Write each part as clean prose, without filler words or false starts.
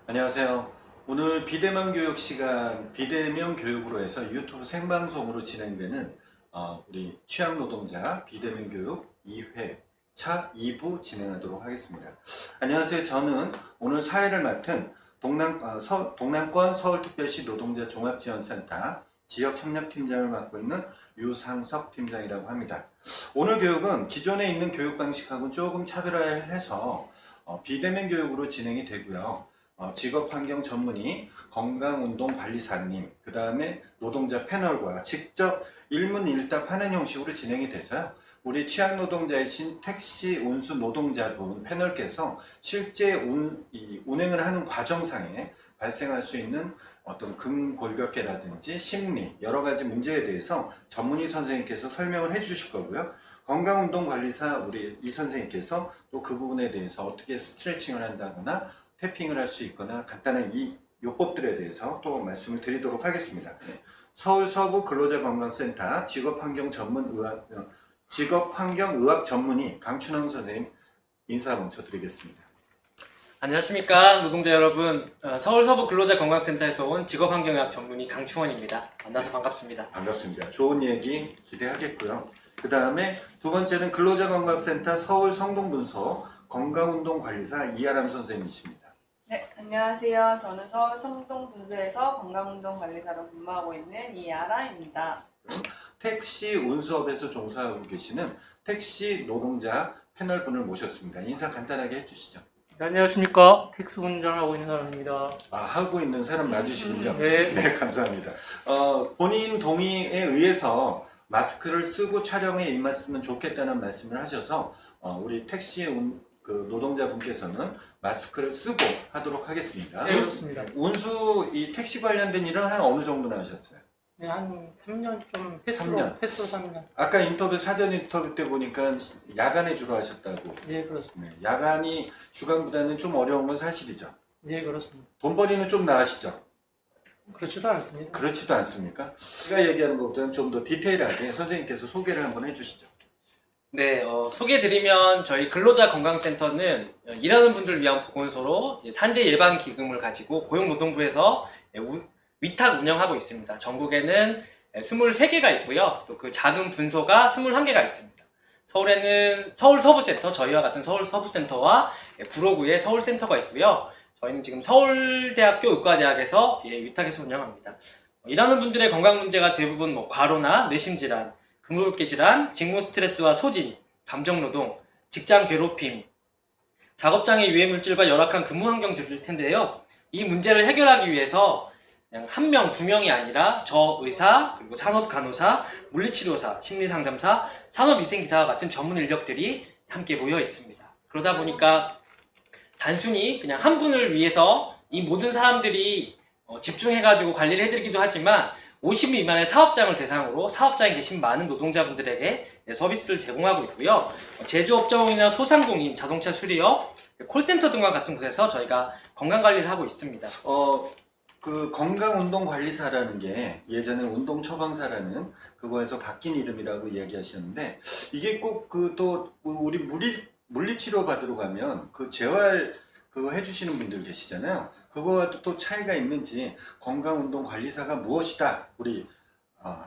안녕하세요. 오늘 비대면 교육 시간, 비대면 교육으로 해서 유튜브 생방송으로 진행되는 우리 취약노동자 비대면 교육 2회 차 2부 진행하도록 하겠습니다. 안녕하세요. 저는 오늘 사회를 맡은 동남권 서울특별시 노동자 종합지원센터 지역협력팀장을 맡고 있는 유상석 팀장이라고 합니다. 오늘 교육은 기존에 있는 교육 방식하고는 조금 차별화해서 비대면 교육으로 진행이 되고요. 직업환경 전문의, 건강운동관리사님, 그 다음에 노동자 패널과 직접 일문일답하는 형식으로 진행이 돼서요. 우리 취약노동자이신 택시 운수 노동자분 패널께서 실제 운행을 하는 과정상에 발생할 수 있는 어떤 근골격계라든지 심리, 여러 가지 문제에 대해서 전문의 선생님께서 설명을 해 주실 거고요. 건강운동관리사 우리 이 선생님께서 또 그 부분에 대해서 어떻게 스트레칭을 한다거나 태핑을 할 수 있거나 간단한 이 요법들에 대해서 또 말씀을 드리도록 하겠습니다. 서울 서부 근로자건강센터 직업환경의학 전문의 강춘원 선생님 인사 먼저 드리겠습니다. 안녕하십니까 노동자 여러분. 서울 서부 근로자건강센터에서 온 직업환경의학 전문의 강충원입니다. 만나서 반갑습니다. 반갑습니다. 좋은 얘기 기대하겠고요. 그 다음에 두 번째는 근로자건강센터 서울 성동분소 건강운동관리사 이하람 선생님이십니다. 네, 안녕하세요. 저는 서울 성동분소에서 건강운동관리사로 근무하고 있는 이아라입니다. 택시 운수업에서 종사하고 계시는 택시 노동자 패널분을 모셨습니다. 인사 간단하게 해주시죠. 네, 안녕하십니까. 택시 운전하고 있는 사람입니다. 하고 있는 사람 맞으시군요. 네. 네, 감사합니다. 본인 동의에 의해서 마스크를 쓰고 촬영에 임했으면 좋겠다는 말씀을 하셔서 우리 택시 노동자분께서는 마스크를 쓰고 하도록 하겠습니다. 네, 그렇습니다. 운수 이 택시 관련된 일은 한 어느 정도나 하셨어요? 네, 한 3년 좀 횟수로 3년. 3년. 아까 사전 인터뷰 때 보니까 야간에 주로 하셨다고. 네, 그렇습니다. 네, 야간이 주간보다는 좀 어려운 건 사실이죠. 네, 그렇습니다. 돈벌이는 좀 나으시죠? 그렇지도 않습니다. 그렇지도 않습니까? 제가 얘기하는 것보다는 좀 더 디테일하게 선생님께서 소개를 한번 해주시죠. 네, 소개드리면 저희 근로자건강센터는 일하는 분들을 위한 보건소로 산재 예방 기금을 가지고 고용노동부에서 위탁 운영하고 있습니다. 전국에는 23개가 있고요. 또 그 작은 분소가 21개가 있습니다. 서울에는 서울 서부센터, 저희와 같은 서울 서부센터와 구로구에 서울센터가 있고요. 저희는 지금 서울대학교 의과대학에서 위탁해서 운영합니다. 일하는 분들의 건강 문제가 대부분 과로나 뇌신질환, 근골격계 질환, 직무 스트레스와 소진, 감정노동, 직장 괴롭힘, 작업장의 유해물질과 열악한 근무 환경들일 텐데요. 이 문제를 해결하기 위해서 그냥 한 명, 두 명이 아니라 저 의사, 그리고 산업간호사, 물리치료사, 심리상담사, 산업위생기사와 같은 전문 인력들이 함께 모여 있습니다. 그러다 보니까 단순히 그냥 한 분을 위해서 이 모든 사람들이 집중해가지고 관리를 해드리기도 하지만 50 미만의 사업장을 대상으로 사업장에 계신 많은 노동자분들에게 서비스를 제공하고 있고요. 제조업종이나 소상공인, 자동차 수리업, 콜센터 등과 같은 곳에서 저희가 건강관리를 하고 있습니다. 그 건강운동관리사라는 게 예전에 운동처방사라는 그거에서 바뀐 이름이라고 이야기하셨는데 이게 꼭 우리 물리치료 받으러 가면 그 재활 그거 해주시는 분들 계시잖아요. 그거와도 또 차이가 있는지 건강운동관리사가 무엇이다 우리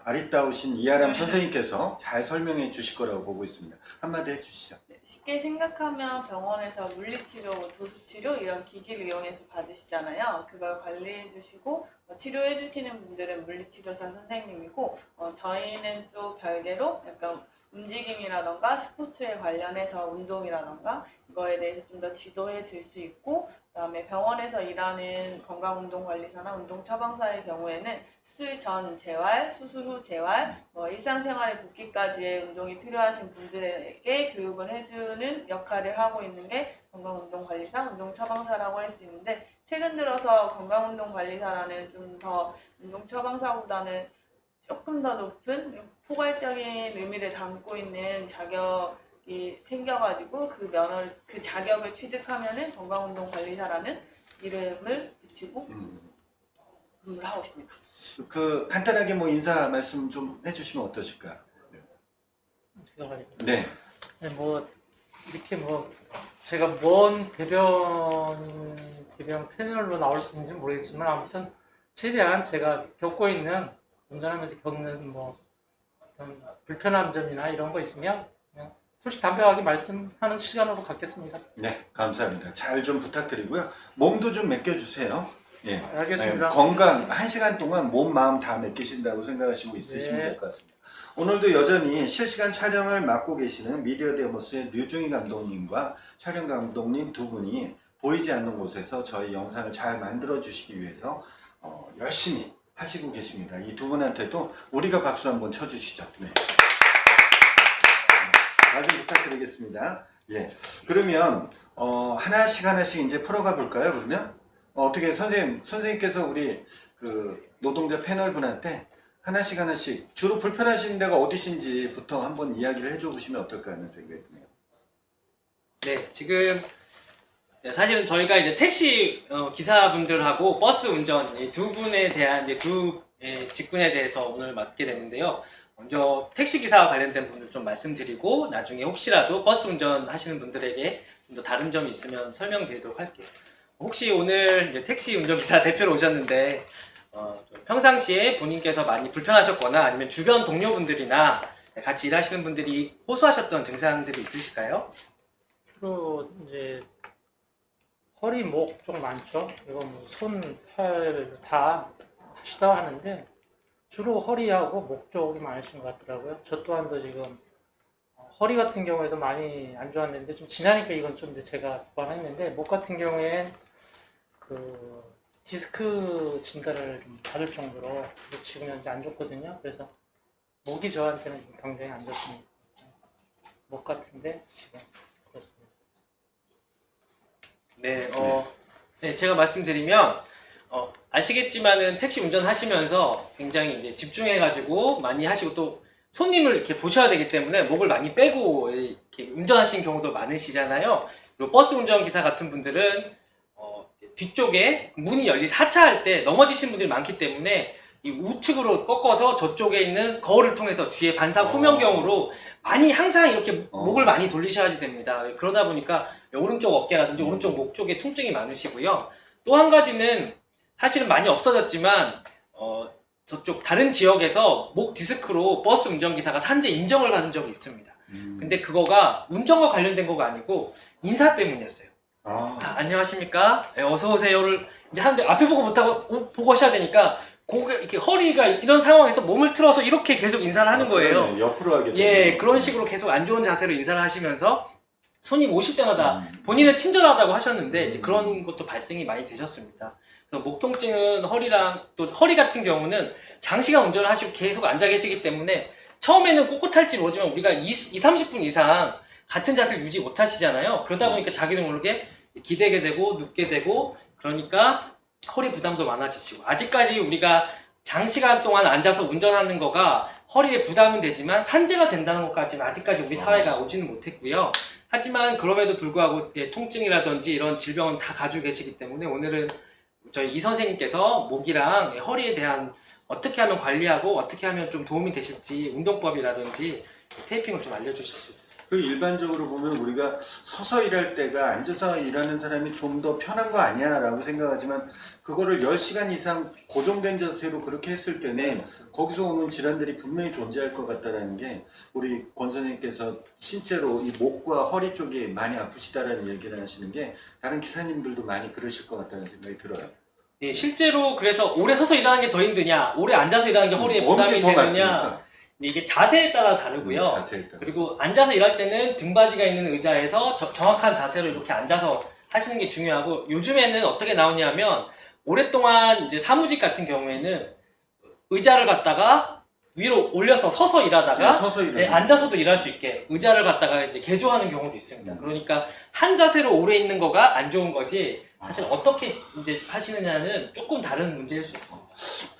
아리따우신 이하람 선생님께서 잘 설명해 주실 거라고 보고 있습니다. 한마디 해주시죠. 네, 쉽게 생각하면 병원에서 물리치료, 도수치료 이런 기기를 이용해서 받으시잖아요. 그걸 관리해 주시고 치료해 주시는 분들은 물리치료사 선생님이고 저희는 또 별개로 약간 움직임이라던가 스포츠에 관련해서 운동이라던가 이거에 대해서 좀 더 지도해 줄 수 있고 그다음에 병원에서 일하는 건강운동관리사나 운동처방사의 경우에는 수술 전 재활, 수술 후 재활, 일상생활의 복귀까지의 운동이 필요하신 분들에게 교육을 해주는 역할을 하고 있는 게 건강운동관리사, 운동처방사라고 할 수 있는데 최근 들어서 건강운동관리사라는 좀 더 운동처방사보다는 조금 더 높은 포괄적인 의미를 담고 있는 자격이 생겨가지고 그 자격을 취득하면은 건강운동관리사라는 이름을 붙이고 근무를 하고 있습니다. 간단하게 인사 말씀 좀 해주시면 어떠실까요? 네. 네, 이렇게 제가 먼 대변 비대면 패널로 나올 수 있는지 모르겠지만 아무튼 최대한 제가 겪고 있는 운전하면서 겪는 뭐 그런 불편한 점이나 이런 거 있으면 그냥 솔직담백하게 말씀하는 시간으로 갖겠습니다. 네, 감사합니다. 잘 좀 부탁드리고요. 몸도 좀 맡겨주세요. 예. 알겠습니다. 네, 건강 1시간 동안 몸, 마음 다 맡기신다고 생각하시고 있으시면 네. 될 것 같습니다. 오늘도 여전히 실시간 촬영을 맡고 계시는 미디어 데모스의 류중희 감독님과 촬영 감독님 두 분이 보이지 않는 곳에서 저희 영상을 잘 만들어 주시기 위해서 열심히 하시고 계십니다. 이 두 분한테도 우리가 박수 한번 쳐주시죠. 네. 잘 좀 부탁드리겠습니다. 예. 그러면 하나씩 이제 풀어가 볼까요? 그러면 어떻게 선생님께서 우리 그 노동자 패널 분한테 하나씩 주로 불편하신 데가 어디신지부터 한번 이야기를 해줘 보시면 어떨까 하는 생각이 드네요. 네, 지금 사실은 저희가 이제 택시 기사분들하고 버스 운전 이 두 분에 대한 이제 두 직군에 대해서 오늘 맡게 되는데요. 먼저 택시 기사와 관련된 분들 좀 말씀드리고 나중에 혹시라도 버스 운전하시는 분들에게 좀 더 다른 점이 있으면 설명드리도록 할게요. 혹시 오늘 이제 택시 운전기사 대표로 오셨는데 좀 평상시에 본인께서 많이 불편하셨거나 아니면 주변 동료분들이나 같이 일하시는 분들이 호소하셨던 증상들이 있으실까요? 주로 이제 허리, 목 쪽 많죠. 이거 뭐 손, 팔 다 하시다 하는데 주로 허리하고 목 쪽이 많으신 것 같더라고요. 저 또한도 지금 허리 같은 경우에도 많이 안 좋았는데 좀 지나니까 이건 좀 이제 제가 보완했는데 목 같은 경우엔 그 디스크 진단을 좀 받을 정도로 지금 현재 안 좋거든요. 그래서 목이 저한테는 좀 굉장히 안 좋습니다. 목 같은데 지금 그렇습니다. 네, 제가 말씀드리면 아시겠지만은 택시 운전하시면서 굉장히 이제 집중해가지고 많이 하시고 또 손님을 이렇게 보셔야 되기 때문에 목을 많이 빼고 이렇게 운전하시는 경우도 많으시잖아요. 그리고 버스 운전기사 같은 분들은 뒤쪽에 문이 하차할 때 넘어지신 분들이 많기 때문에 이 우측으로 꺾어서 저쪽에 있는 거울을 통해서 뒤에 반사 후면경으로 많이 항상 이렇게 목을 많이 돌리셔야지 됩니다. 그러다 보니까 오른쪽 어깨라든지 오른쪽 목 쪽에 통증이 많으시고요. 또 한 가지는 사실은 많이 없어졌지만 저쪽 다른 지역에서 목 디스크로 버스 운전기사가 산재 인정을 받은 적이 있습니다. 근데 그거가 운전과 관련된 거가 아니고 인사 때문이었어요. 안녕하십니까? 네, 어서오세요를 이제 하는데 앞에 보고 못하고 보고 하셔야 되니까 고개 이렇게 허리가 이런 상황에서 몸을 틀어서 이렇게 계속 인사를 하는 거예요. 그러네. 옆으로 하게 되네요. 예, 그런 식으로 계속 안 좋은 자세로 인사를 하시면서 손님 오실 때마다 본인은 친절하다고 하셨는데 이제 그런 것도 발생이 많이 되셨습니다. 그래서 목 통증은 허리랑 또 허리 같은 경우는 장시간 운전을 하시고 계속 앉아 계시기 때문에 처음에는 꼿꼿할지 모르지만 우리가 30분 이상 같은 자세를 유지 못 하시잖아요. 그러다 보니까 자기도 모르게 기대게 되고 눕게 되고 그러니까 허리 부담도 많아지시고 아직까지 우리가 장시간 동안 앉아서 운전하는 거가 허리에 부담은 되지만 산재가 된다는 것까지는 아직까지 우리 사회가 오지는 못했고요. 하지만 그럼에도 불구하고 통증이라든지 이런 질병은 다 가지고 계시기 때문에 오늘은 저희 이 선생님께서 목이랑 허리에 대한 어떻게 하면 관리하고 어떻게 하면 좀 도움이 되실지 운동법이라든지 테이핑을 좀 알려주실 수 있어요. 그 일반적으로 보면 우리가 서서 일할 때가 앉아서 일하는 사람이 좀 더 편한 거 아니야 라고 생각하지만 그거를 10시간 이상 고정된 자세로 그렇게 했을 때는 거기서 오는 질환들이 분명히 존재할 것 같다는 게 우리 권 선생님께서 실제로 이 목과 허리 쪽이 많이 아프시다라는 얘기를 하시는 게 다른 기사님들도 많이 그러실 것 같다는 생각이 들어요. 네, 실제로 그래서 오래 서서 일하는 게 더 힘드냐 오래 앉아서 일하는 게 허리에 부담이 되느냐 이게 자세에 따라 다르고요. 자세에 따라서. 그리고 앉아서 일할 때는 등받이가 있는 의자에서 정확한 자세로 이렇게 앉아서 하시는 게 중요하고 요즘에는 어떻게 나오냐면 오랫동안 이제 사무직 같은 경우에는 의자를 갖다가 위로 올려서 서서 일하다가 서서 네, 앉아서도 일할 수 있게 의자를 갖다가 이제 개조하는 경우도 있습니다. 그러니까 한 자세로 오래 있는 거가 안 좋은 거지 사실 어떻게 이제 하시느냐는 조금 다른 문제일 수 있습니다.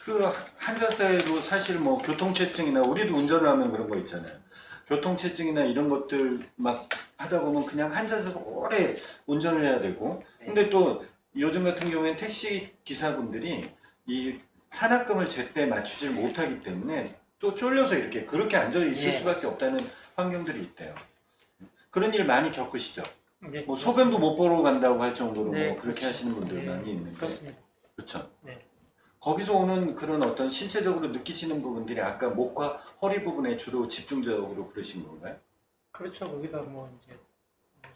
그 한자세로 사실 뭐 교통체증이나 우리도 운전을 하면 그런 거 있잖아요. 교통체증이나 이런 것들 막 하다 보면 그냥 한자세로 오래 운전을 해야 되고 근데 또 요즘 같은 경우에는 택시 기사분들이 이 산악금을 제때 맞추질 못하기 때문에 또 쫄려서 이렇게 그렇게 앉아 있을 수밖에 없다는 환경들이 있대요. 그런 일 많이 겪으시죠? 네, 뭐 소변도 못 보러 간다고 할 정도로 네, 뭐 그렇게 그렇죠. 하시는 분들 네, 많이 있는데 그렇습니다. 그렇죠. 네. 거기서 오는 그런 어떤 신체적으로 느끼시는 부분들이 아까 목과 허리 부분에 주로 집중적으로 그러신 건가요? 그렇죠. 거기다 뭐 이제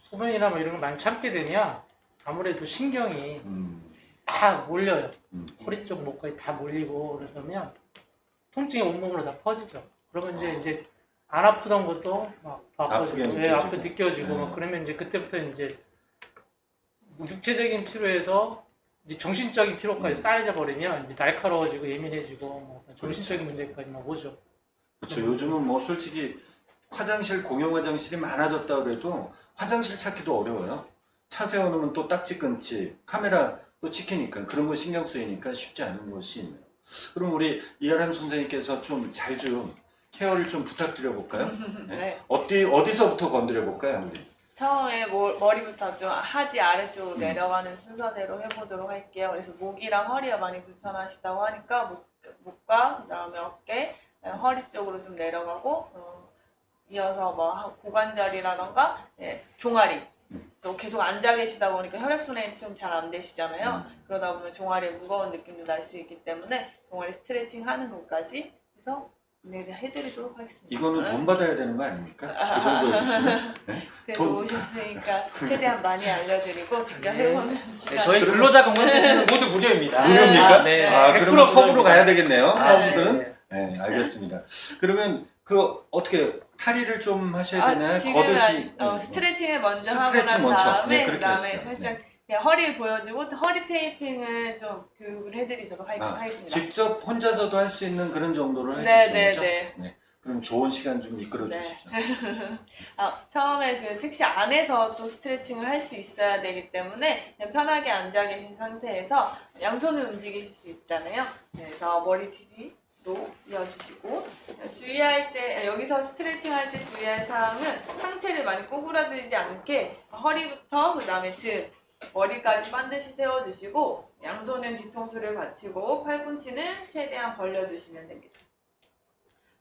소변이나 뭐 이런 걸 많이 참게 되면 아무래도 신경이 다 몰려요. 허리 쪽 목까지 다 몰리고 그러면 통증이 온몸으로 다 퍼지죠. 그러면 이제 안 아프던 것도 막 아프게 아파지고, 느껴지고. 아프게 느껴지고 막 그러면 이제 그때부터 이제 육체적인 피로에서 이제 정신적인 피로까지 쌓여져 버리면 이제 날카로워지고 예민해지고 뭐 정신적인 문제까지 막 오죠. 그렇죠. 요즘은 뭐 솔직히 화장실 공용 화장실이 많아졌다 그래도 화장실 찾기도 어려워요. 차 세워놓으면 또 딱지 끊지, 카메라 또 찍히니까 그런 거 신경 쓰이니까 쉽지 않은 것이 있네요. 그럼 우리 이하람 선생님께서 좀 잘 좀 케어를 좀 부탁드려 볼까요? 네. 어디서부터 건드려 볼까요, 우리? 처음에 머리부터 좀 하지 아래쪽으로 내려가는 순서대로 해보도록 할게요. 그래서 목이랑 허리가 많이 불편하시다고 하니까 목과 그다음에 어깨, 그다음에 허리 쪽으로 좀 내려가고 이어서 뭐 고관절이라던가 종아리 또 계속 앉아 계시다 보니까 혈액순환이 좀 잘 안 되시잖아요. 그러다 보면 종아리에 무거운 느낌도 날 수 있기 때문에 종아리 스트레칭 하는 것까지 해서 해드리도록 하겠습니다. 이거는 돈 받아야 되는 거 아닙니까? 그 정도 해주시면? 네? 그래도 오셨으니까 최대한 많이 알려드리고 직접 네. 해보는 네, 시간. 저희 근로자 건강센터는 모두 무료입니다. 무료입니까? 아, 네. 아, 100% 그러면 서부로 무료입니다. 가야 되겠네요. 아, 서부든. 네. 네, 알겠습니다. 그러면 어떻게 탈의를 좀 하셔야 되나요? 지금 걷으시. 스트레칭을 먼저 하고 스트레칭 난 먼저. 다음에 네, 그렇게 그다음에 하시죠. 살짝 그냥 허리를 보여주고 허리 테이핑을 좀 교육을 해드리도록 하겠습니다. 직접 혼자서도 할 수 있는 그런 정도로 해주시는 거죠? 네. 그럼 좋은 시간 좀 이끌어 네. 주십시오. 처음에 그 택시 안에서 또 스트레칭을 할 수 있어야 되기 때문에 그냥 편하게 앉아 계신 상태에서 양손을 움직이실 수 있잖아요. 그래서 머리 뒤로 이어주시고 주의할 때 여기서 스트레칭 할 때 주의할 사항은 상체를 많이 꼬부라들지 않게 허리부터 그 다음에 등 머리까지 반드시 세워주시고 양손은 뒤통수를 받치고 팔꿈치는 최대한 벌려주시면 됩니다.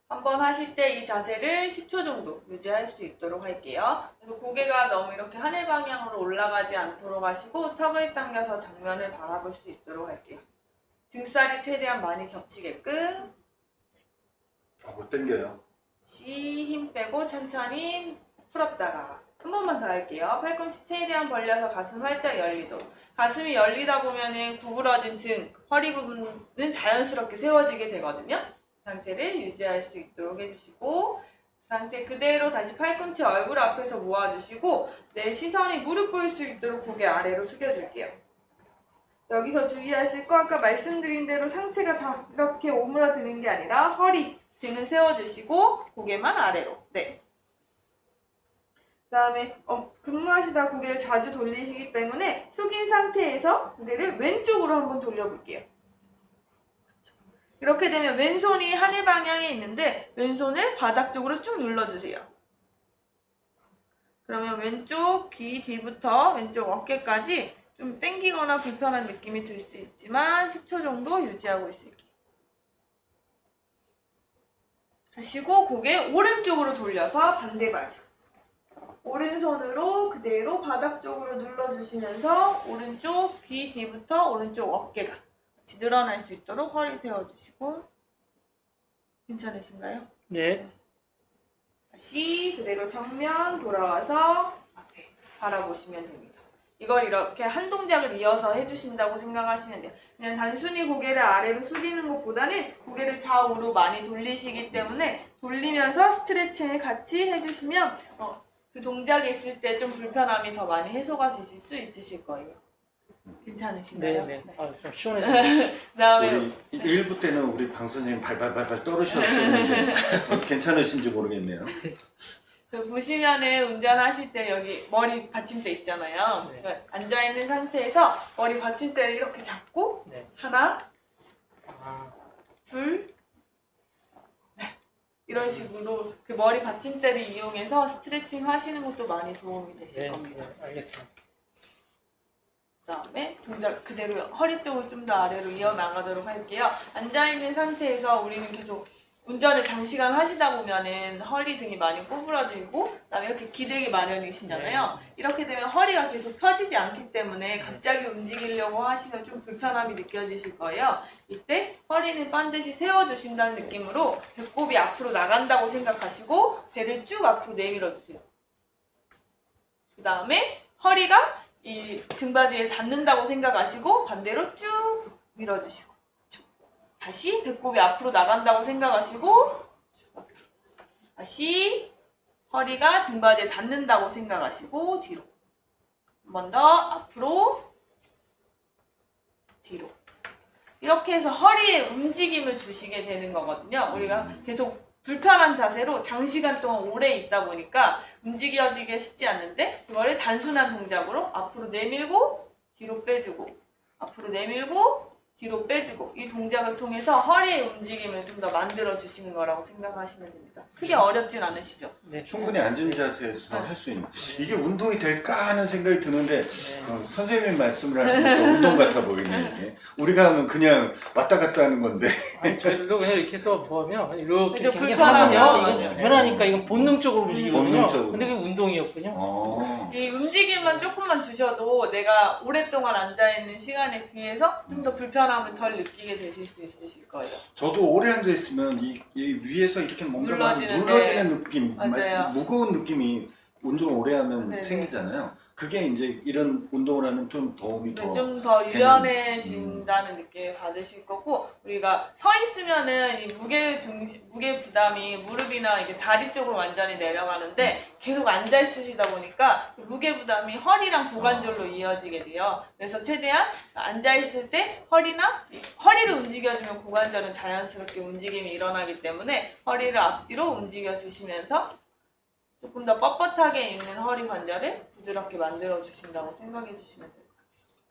한번 하실 때 이 자세를 10초 정도 유지할 수 있도록 할게요. 그래서 고개가 너무 이렇게 하늘 방향으로 올라가지 않도록 하시고 턱을 당겨서 정면을 바라볼 수 있도록 할게요. 등살이 최대한 많이 겹치게끔 못 당겨요. 힘 빼고 천천히 풀었다가 한 번만 더 할게요. 팔꿈치 최대한 벌려서 가슴 활짝 열리도록. 가슴이 열리다 보면은 구부러진 등, 허리 부분은 자연스럽게 세워지게 되거든요. 상태를 유지할 수 있도록 해주시고 상태 그대로 다시 팔꿈치 얼굴 앞에서 모아주시고 내 시선이 무릎 보일 수 있도록 고개 아래로 숙여줄게요. 여기서 주의하실 거 아까 말씀드린 대로 상체가 다 이렇게 오므라드는 게 아니라 허리, 등은 세워주시고 고개만 아래로. 네. 그 다음에 근무하시다 고개를 자주 돌리시기 때문에 숙인 상태에서 고개를 왼쪽으로 한번 돌려볼게요. 이렇게 되면 왼손이 하늘 방향에 있는데 왼손을 바닥 쪽으로 쭉 눌러주세요. 그러면 왼쪽 귀 뒤부터 왼쪽 어깨까지 좀 당기거나 불편한 느낌이 들 수 있지만 10초 정도 유지하고 있을게요. 하시고 고개 오른쪽으로 돌려서 반대 방향. 오른손으로 그대로 바닥 쪽으로 눌러주시면서 오른쪽 귀 뒤부터 오른쪽 어깨가 같이 늘어날 수 있도록 허리 세워주시고 괜찮으신가요? 네. 다시 그대로 정면 돌아와서 앞에 바라보시면 됩니다. 이걸 이렇게 한 동작을 이어서 해주신다고 생각하시면 돼요. 그냥 단순히 고개를 아래로 숙이는 것보다는 고개를 좌우로 많이 돌리시기 때문에 돌리면서 스트레칭을 같이 해주시면 그 동작이 있을 때 좀 불편함이 더 많이 해소가 되실 수 있으실 거예요. 괜찮으신가요? 네. 좀 시원해요. 그다음에 우리 1부 때는 우리 방 선생님 발발발발 떨으셨었는데 괜찮으신지 모르겠네요. 보시면은 운전하실 때 여기 머리 받침대 있잖아요. 네. 앉아있는 상태에서 머리 받침대를 이렇게 잡고 네. 하나, 아, 둘, 이런 식으로 그 머리 받침대를 이용해서 스트레칭 하시는 것도 많이 도움이 되실 겁니다. 네, 알겠습니다. 그 다음에 동작 그대로 허리 쪽을 좀 더 아래로 이어나가도록 할게요. 앉아있는 상태에서 우리는 계속 운전을 장시간 하시다 보면은 허리 등이 많이 구부러지고 그다음에 이렇게 기대기 마련이시잖아요. 이렇게 되면 허리가 계속 펴지지 않기 때문에 갑자기 움직이려고 하시면 좀 불편함이 느껴지실 거예요. 이때 허리는 반드시 세워주신다는 느낌으로 배꼽이 앞으로 나간다고 생각하시고 배를 쭉 앞으로 내밀어 주세요. 그 다음에 허리가 이 등받이에 닿는다고 생각하시고 반대로 쭉 밀어주시고 다시 배꼽이 앞으로 나간다고 생각하시고 앞으로. 다시 허리가 등받이에 닿는다고 생각하시고 뒤로 한 번 더 앞으로 뒤로 이렇게 해서 허리에 움직임을 주시게 되는 거거든요. 우리가 계속 불편한 자세로 장시간 동안 오래 있다 보니까 움직여지기 쉽지 않는데 이거를 단순한 동작으로 앞으로 내밀고 뒤로 빼주고 앞으로 내밀고 뒤로 빼주고 이 동작을 통해서 허리의 움직임을 좀 더 만들어 주시는 거라고 생각하시면 됩니다. 크게 어렵진 않으시죠? 네. 충분히 앉은 자세에서 할 수 있는 이게 운동이 될까 하는 생각이 드는데 선생님이 말씀을 하시니까 운동 같아 보이네 이게. 우리가 하면 그냥 왔다 갔다 하는 건데 아니, 저희들도 그냥 이렇게 해서 보면 이렇게 그죠, 이렇게 불편하면. 하면요. 이거 맞아요. 불편하니까 이건 본능적으로 움직이거든요. 본능적으로. 근데 그게 운동이었군요. 이 움직임만 조금만 주셔도 내가 오랫동안 앉아있는 시간에 비해서 좀 더 불편함을 덜 느끼게 되실 수 있으실 거예요. 저도 오래 앉아 있으면 이 위에서 이렇게 뭔가 막 눌러지는데. 눌러지는 느낌, 맞아요. 무거운 느낌이 운동 오래 하면 네네. 생기잖아요. 그게 이제 이런 운동을 하면 좀 도움이 더 좀 더 유연해진다는 느낌을 받으실 거고 우리가 서 있으면은 이 무게 부담이 무릎이나 이게 다리 쪽으로 완전히 내려가는데 계속 앉아 있으시다 보니까 무게 부담이 허리랑 고관절로 이어지게 돼요. 그래서 최대한 앉아 있을 때 허리를 움직여주면 고관절은 자연스럽게 움직임이 일어나기 때문에 허리를 앞뒤로 움직여 주시면서 조금 더 뻣뻣하게 있는 허리 관절을 부드럽게 만들어 주신다고 생각해 주시면 돼요.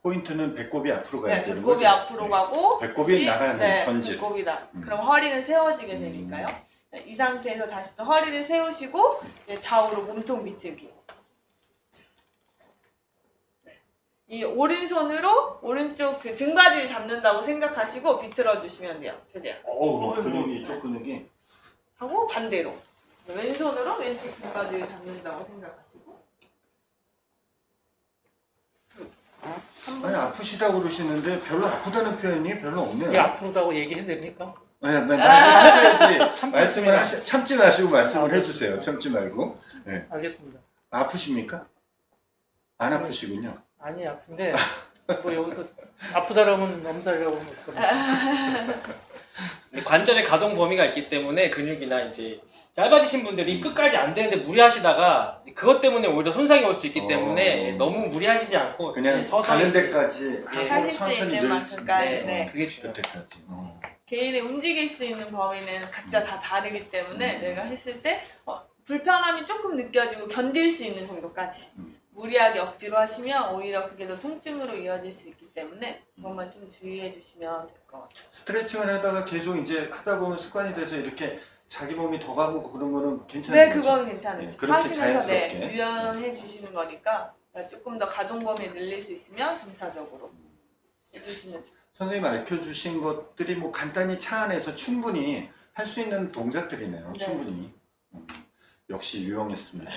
포인트는 배꼽이 앞으로 가야 네, 되는 배꼽이 거죠. 앞으로 가고 배꼽이 다시, 나가는 전질. 배꼽이다. 그럼 허리는 세워지게 되니까요. 네, 이 상태에서 다시 또 허리를 세우시고 이제 좌우로 몸통 비틀기. 네. 이 오른손으로 오른쪽 그 등받이를 잡는다고 생각하시고 비틀어 주시면 돼요. 최대한. 근육이 이쪽 근육이 하고 반대로 왼손으로 왼쪽 등받이를 잡는다고 생각하시고 아니 아프시다고 그러시는데 별로 아프다는 표현이 별로 없네요. 이게 앞으로다고 얘기해도 됩니까? 네, 말씀하셔야지. 참겠습니다. 참지 마시고 말씀을 해주세요. 참지 말고. 네. 알겠습니다. 아프십니까? 안 아프시군요. 아니 아픈데 뭐 여기서 아프다라면 엄살이라고 하면 어떡합니까? 근데 관절의 가동 범위가 있기 때문에 근육이나 이제 짧아지신 분들이 끝까지 안 되는데 무리하시다가 그것 때문에 오히려 손상이 올 수 있기 때문에 너무 무리하시지 않고 그냥 서서히 가는 데까지 네. 하고 하실 수 천천히 있는 늘 만큼까지, 네. 그게 중요해요. 그때까지. 개인의 움직일 수 있는 범위는 각자 다 다르기 때문에 내가 했을 때 불편함이 조금 느껴지고 견딜 수 있는 정도까지 무리하게 억지로 하시면 오히려 그게 더 통증으로 이어질 수 있기 때문에 그것만 좀 주의해 주시면 될 것 같아요. 스트레칭을 하다가 계속 이제 하다 보면 습관이 돼서 이렇게 자기 몸이 더 가고 그런 거는 괜찮은 네, 거죠? 그건 괜찮으세요. 네, 그렇게 하시면서 자연스럽게. 유연해지시는 거니까 조금 더 가동 범위 늘릴 수 있으면 점차적으로 해주시면 좋아요. 선생님 알려주신 것들이 뭐 간단히 차 안에서 충분히 할 수 있는 동작들이네요. 네. 충분히. 역시 유용했습니다.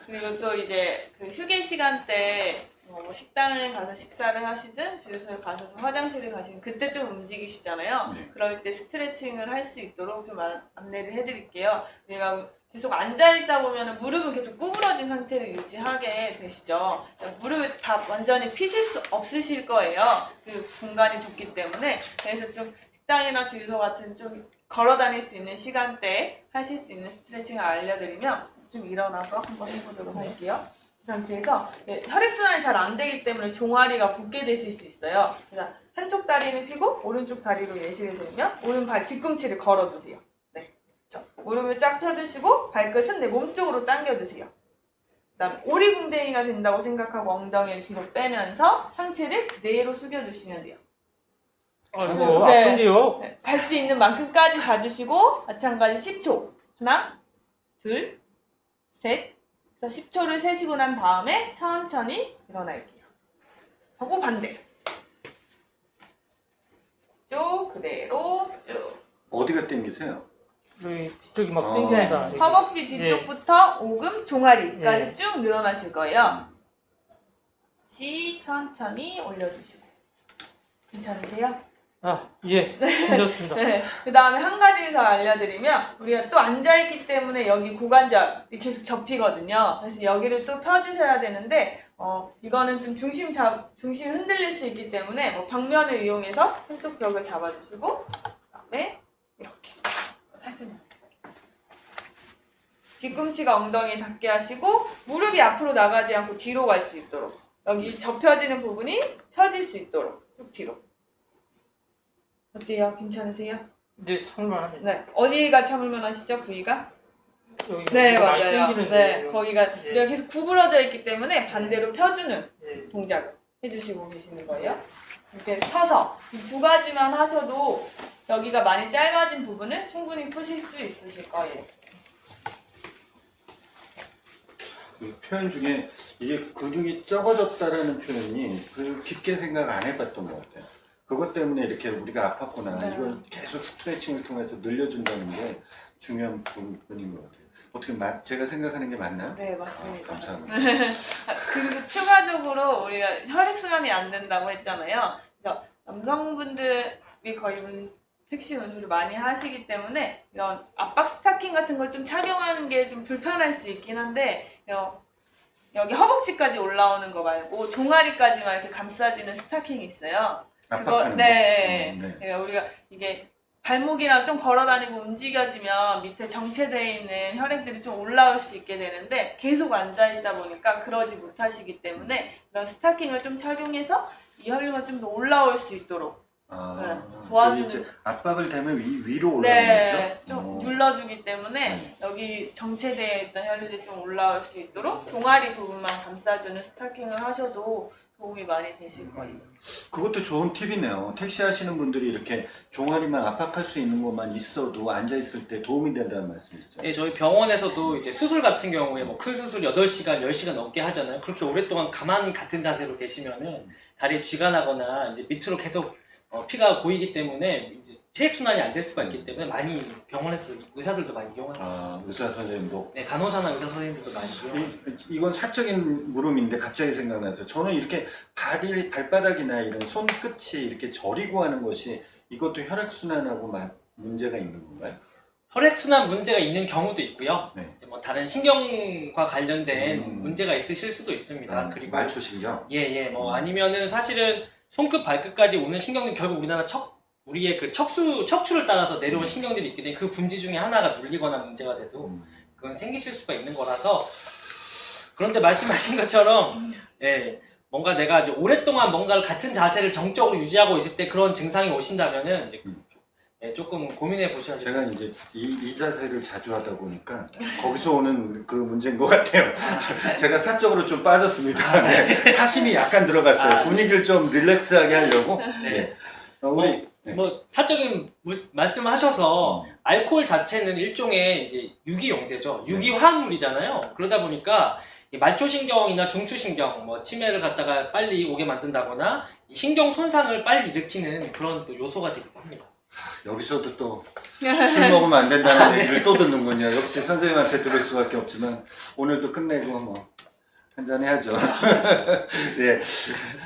그리고 또 이제 그 휴게 시간 때 뭐 식당에 가서 식사를 하시든 주유소에 가셔서 화장실을 가시든 그때 좀 움직이시잖아요. 네. 그럴 때 스트레칭을 할 수 있도록 좀 안내를 해드릴게요. 내가 계속 앉아있다 보면 무릎은 계속 구부러진 상태를 유지하게 되시죠. 무릎을 다 완전히 피실 수 없으실 거예요. 그 공간이 좁기 때문에. 그래서 좀 식당이나 주유소 같은 좀 걸어 다닐 수 있는 시간대에 하실 수 있는 스트레칭을 알려드리면 좀 일어나서 한번 해보도록 할게요. 이 상태에서 혈액순환이 잘 안 되기 때문에 종아리가 붓게 되실 수 있어요. 그래서 한쪽 다리는 펴고 오른쪽 다리로 예시를 들면 오른발 뒤꿈치를 걸어두세요. 네, 그렇죠. 무릎을 쫙 펴주시고 발끝은 내 몸쪽으로 당겨주세요. 그 다음에 오리궁뎅이가 된다고 생각하고 엉덩이를 뒤로 빼면서 상체를 그대로 숙여주시면 돼요. 뭐 네. 아픈데요? 네, 갈 수 있는 만큼까지 가주시고 마찬가지 10초 하나 둘 셋 10초를 세시고 난 다음에 천천히 일어날게요. 하고 반대 쭉 그대로 쭉 어디가 땡기세요? 여기 뒤쪽이 막 어. 땡깁니다. 네, 여기. 허벅지 뒤쪽부터 오금, 종아리까지 예. 쭉 늘어나실 거예요. 천천히 올려주시고. 괜찮으세요? 아, 예. 힘들었습니다. 네. 그 다음에 한 가지 더 알려드리면, 우리가 또 앉아있기 때문에 여기 고관절이 계속 접히거든요. 그래서 여기를 또 펴주셔야 되는데, 이거는 좀 중심이 흔들릴 수 있기 때문에, 벽면을 이용해서 한쪽 벽을 잡아주시고, 그 다음에 이렇게. 살짝. 뒤꿈치가 엉덩이 닿게 하시고, 무릎이 앞으로 나가지 않고 뒤로 갈 수 있도록. 여기 접혀지는 부분이 펴질 수 있도록. 쭉 뒤로. 어때요? 괜찮으세요? 이제 참을만합니다. 네. 어디가 참을만 하시죠? 부위가? 여기 네, 많이 맞아요. 땡기는데, 네, 여기. 거기가 예. 우리가 계속 구부러져 있기 때문에 반대로 펴주는 예. 동작을 해주시고 계시는 거예요. 이렇게 서서 이 두 가지만 하셔도 여기가 많이 짧아진 부분은 충분히 푸실 수 있으실 거예요. 그 표현 중에 이게 근육이 적어졌다라는 표현이 그 깊게 생각 안 해봤던 것 같아요. 그것 때문에 이렇게 우리가 아팠구나. 네. 이걸 계속 스트레칭을 통해서 늘려준다는 게 중요한 부분인 것 같아요. 어떻게 제가 생각하는 게 맞나요? 네, 맞습니다. 감사합니다. 그리고 추가적으로 우리가 혈액순환이 안 된다고 했잖아요. 그래서 남성분들이 거의 택시 운수를 많이 하시기 때문에 이런 압박 스타킹 같은 걸 좀 착용하는 게 좀 불편할 수 있긴 한데 여기 허벅지까지 올라오는 거 말고 종아리까지만 이렇게 감싸지는 스타킹이 있어요. 압박하는 네. 거. 네. 그러니까 우리가 이게 발목이랑 좀 걸어다니고 움직여지면 밑에 정체되어 있는 혈액들이 좀 올라올 수 있게 되는데 계속 앉아있다 보니까 그러지 못하시기 때문에 이런 스타킹을 좀 착용해서 이 혈류가 좀 더 올라올 수 있도록 도와주는. 이제 압박을 되면 위로 올라오는 네, 거죠? 좀 눌러주기 때문에 네. 여기 정체되어 있던 혈류들이 좀 올라올 수 있도록 종아리 부분만 감싸주는 스타킹을 하셔도 도움이 많이 되실 거예요. 그것도 좋은 팁이네요. 택시 하시는 분들이 이렇게 종아리만 압박할 수 있는 것만 있어도 앉아있을 때 도움이 된다는 말씀이시죠? 네, 저희 병원에서도 이제 수술 같은 경우에 뭐 큰 수술 8시간, 10시간 넘게 하잖아요. 그렇게 오랫동안 가만히 같은 자세로 계시면은 다리에 쥐가 나거나 이제 밑으로 계속 피가 고이기 때문에 이제 혈액순환이 안 될 수가 있기 때문에 많이 병원에서 의사들도 많이 이용하고 있어요. 의사 선생님도. 네, 간호사나 의사 선생님들도 많이 이용하고 있어요. 이건 사적인 물음인데 갑자기 생각나서 저는 이렇게 발바닥이나 이런 손끝이 이렇게 저리고 하는 것이 이것도 혈액순환하고 문제가 있는 건가요? 혈액순환 문제가 있는 경우도 있고요. 네. 이제 뭐 다른 신경과 관련된 문제가 있을 수도 있습니다. 그리고 말초신경? 뭐 아니면은 사실은 손끝 발끝까지 오는 신경은 결국 우리의 그 척추를 따라서 내려온 신경들이 있기 때문에 그 분지 중에 하나가 눌리거나 문제가 돼도 그건 생기실 수가 있는 거라서. 그런데 말씀하신 것처럼 뭔가 내가 이제 오랫동안 뭔가를 같은 자세를 정적으로 유지하고 있을 때 그런 증상이 오신다면은 이제 조금 고민해 보셔야죠. 제가 이제 이 자세를 자주 하다 보니까 거기서 오는 그 문제인 것 같아요. 제가 사적으로 좀 빠졌습니다. 네. 사심이 약간 들어갔어요. 분위기를 좀 릴렉스하게 하려고. 네. 우리 뭐 사적인 말씀하셔서 알코올 자체는 일종의 이제 유기용제죠. 유기화합물이잖아요. 그러다 보니까 이 말초신경이나 중추신경, 뭐 치매를 갖다가 빨리 오게 만든다거나 이 신경 손상을 빨리 일으키는 그런 또 요소가 되기도 합니다. 여기서도 또 술 먹으면 안 된다는 얘기를 또 듣는군요. 역시 선생님한테 들을 수밖에 없지만 오늘도 끝내고 뭐 한잔 해야죠. 네.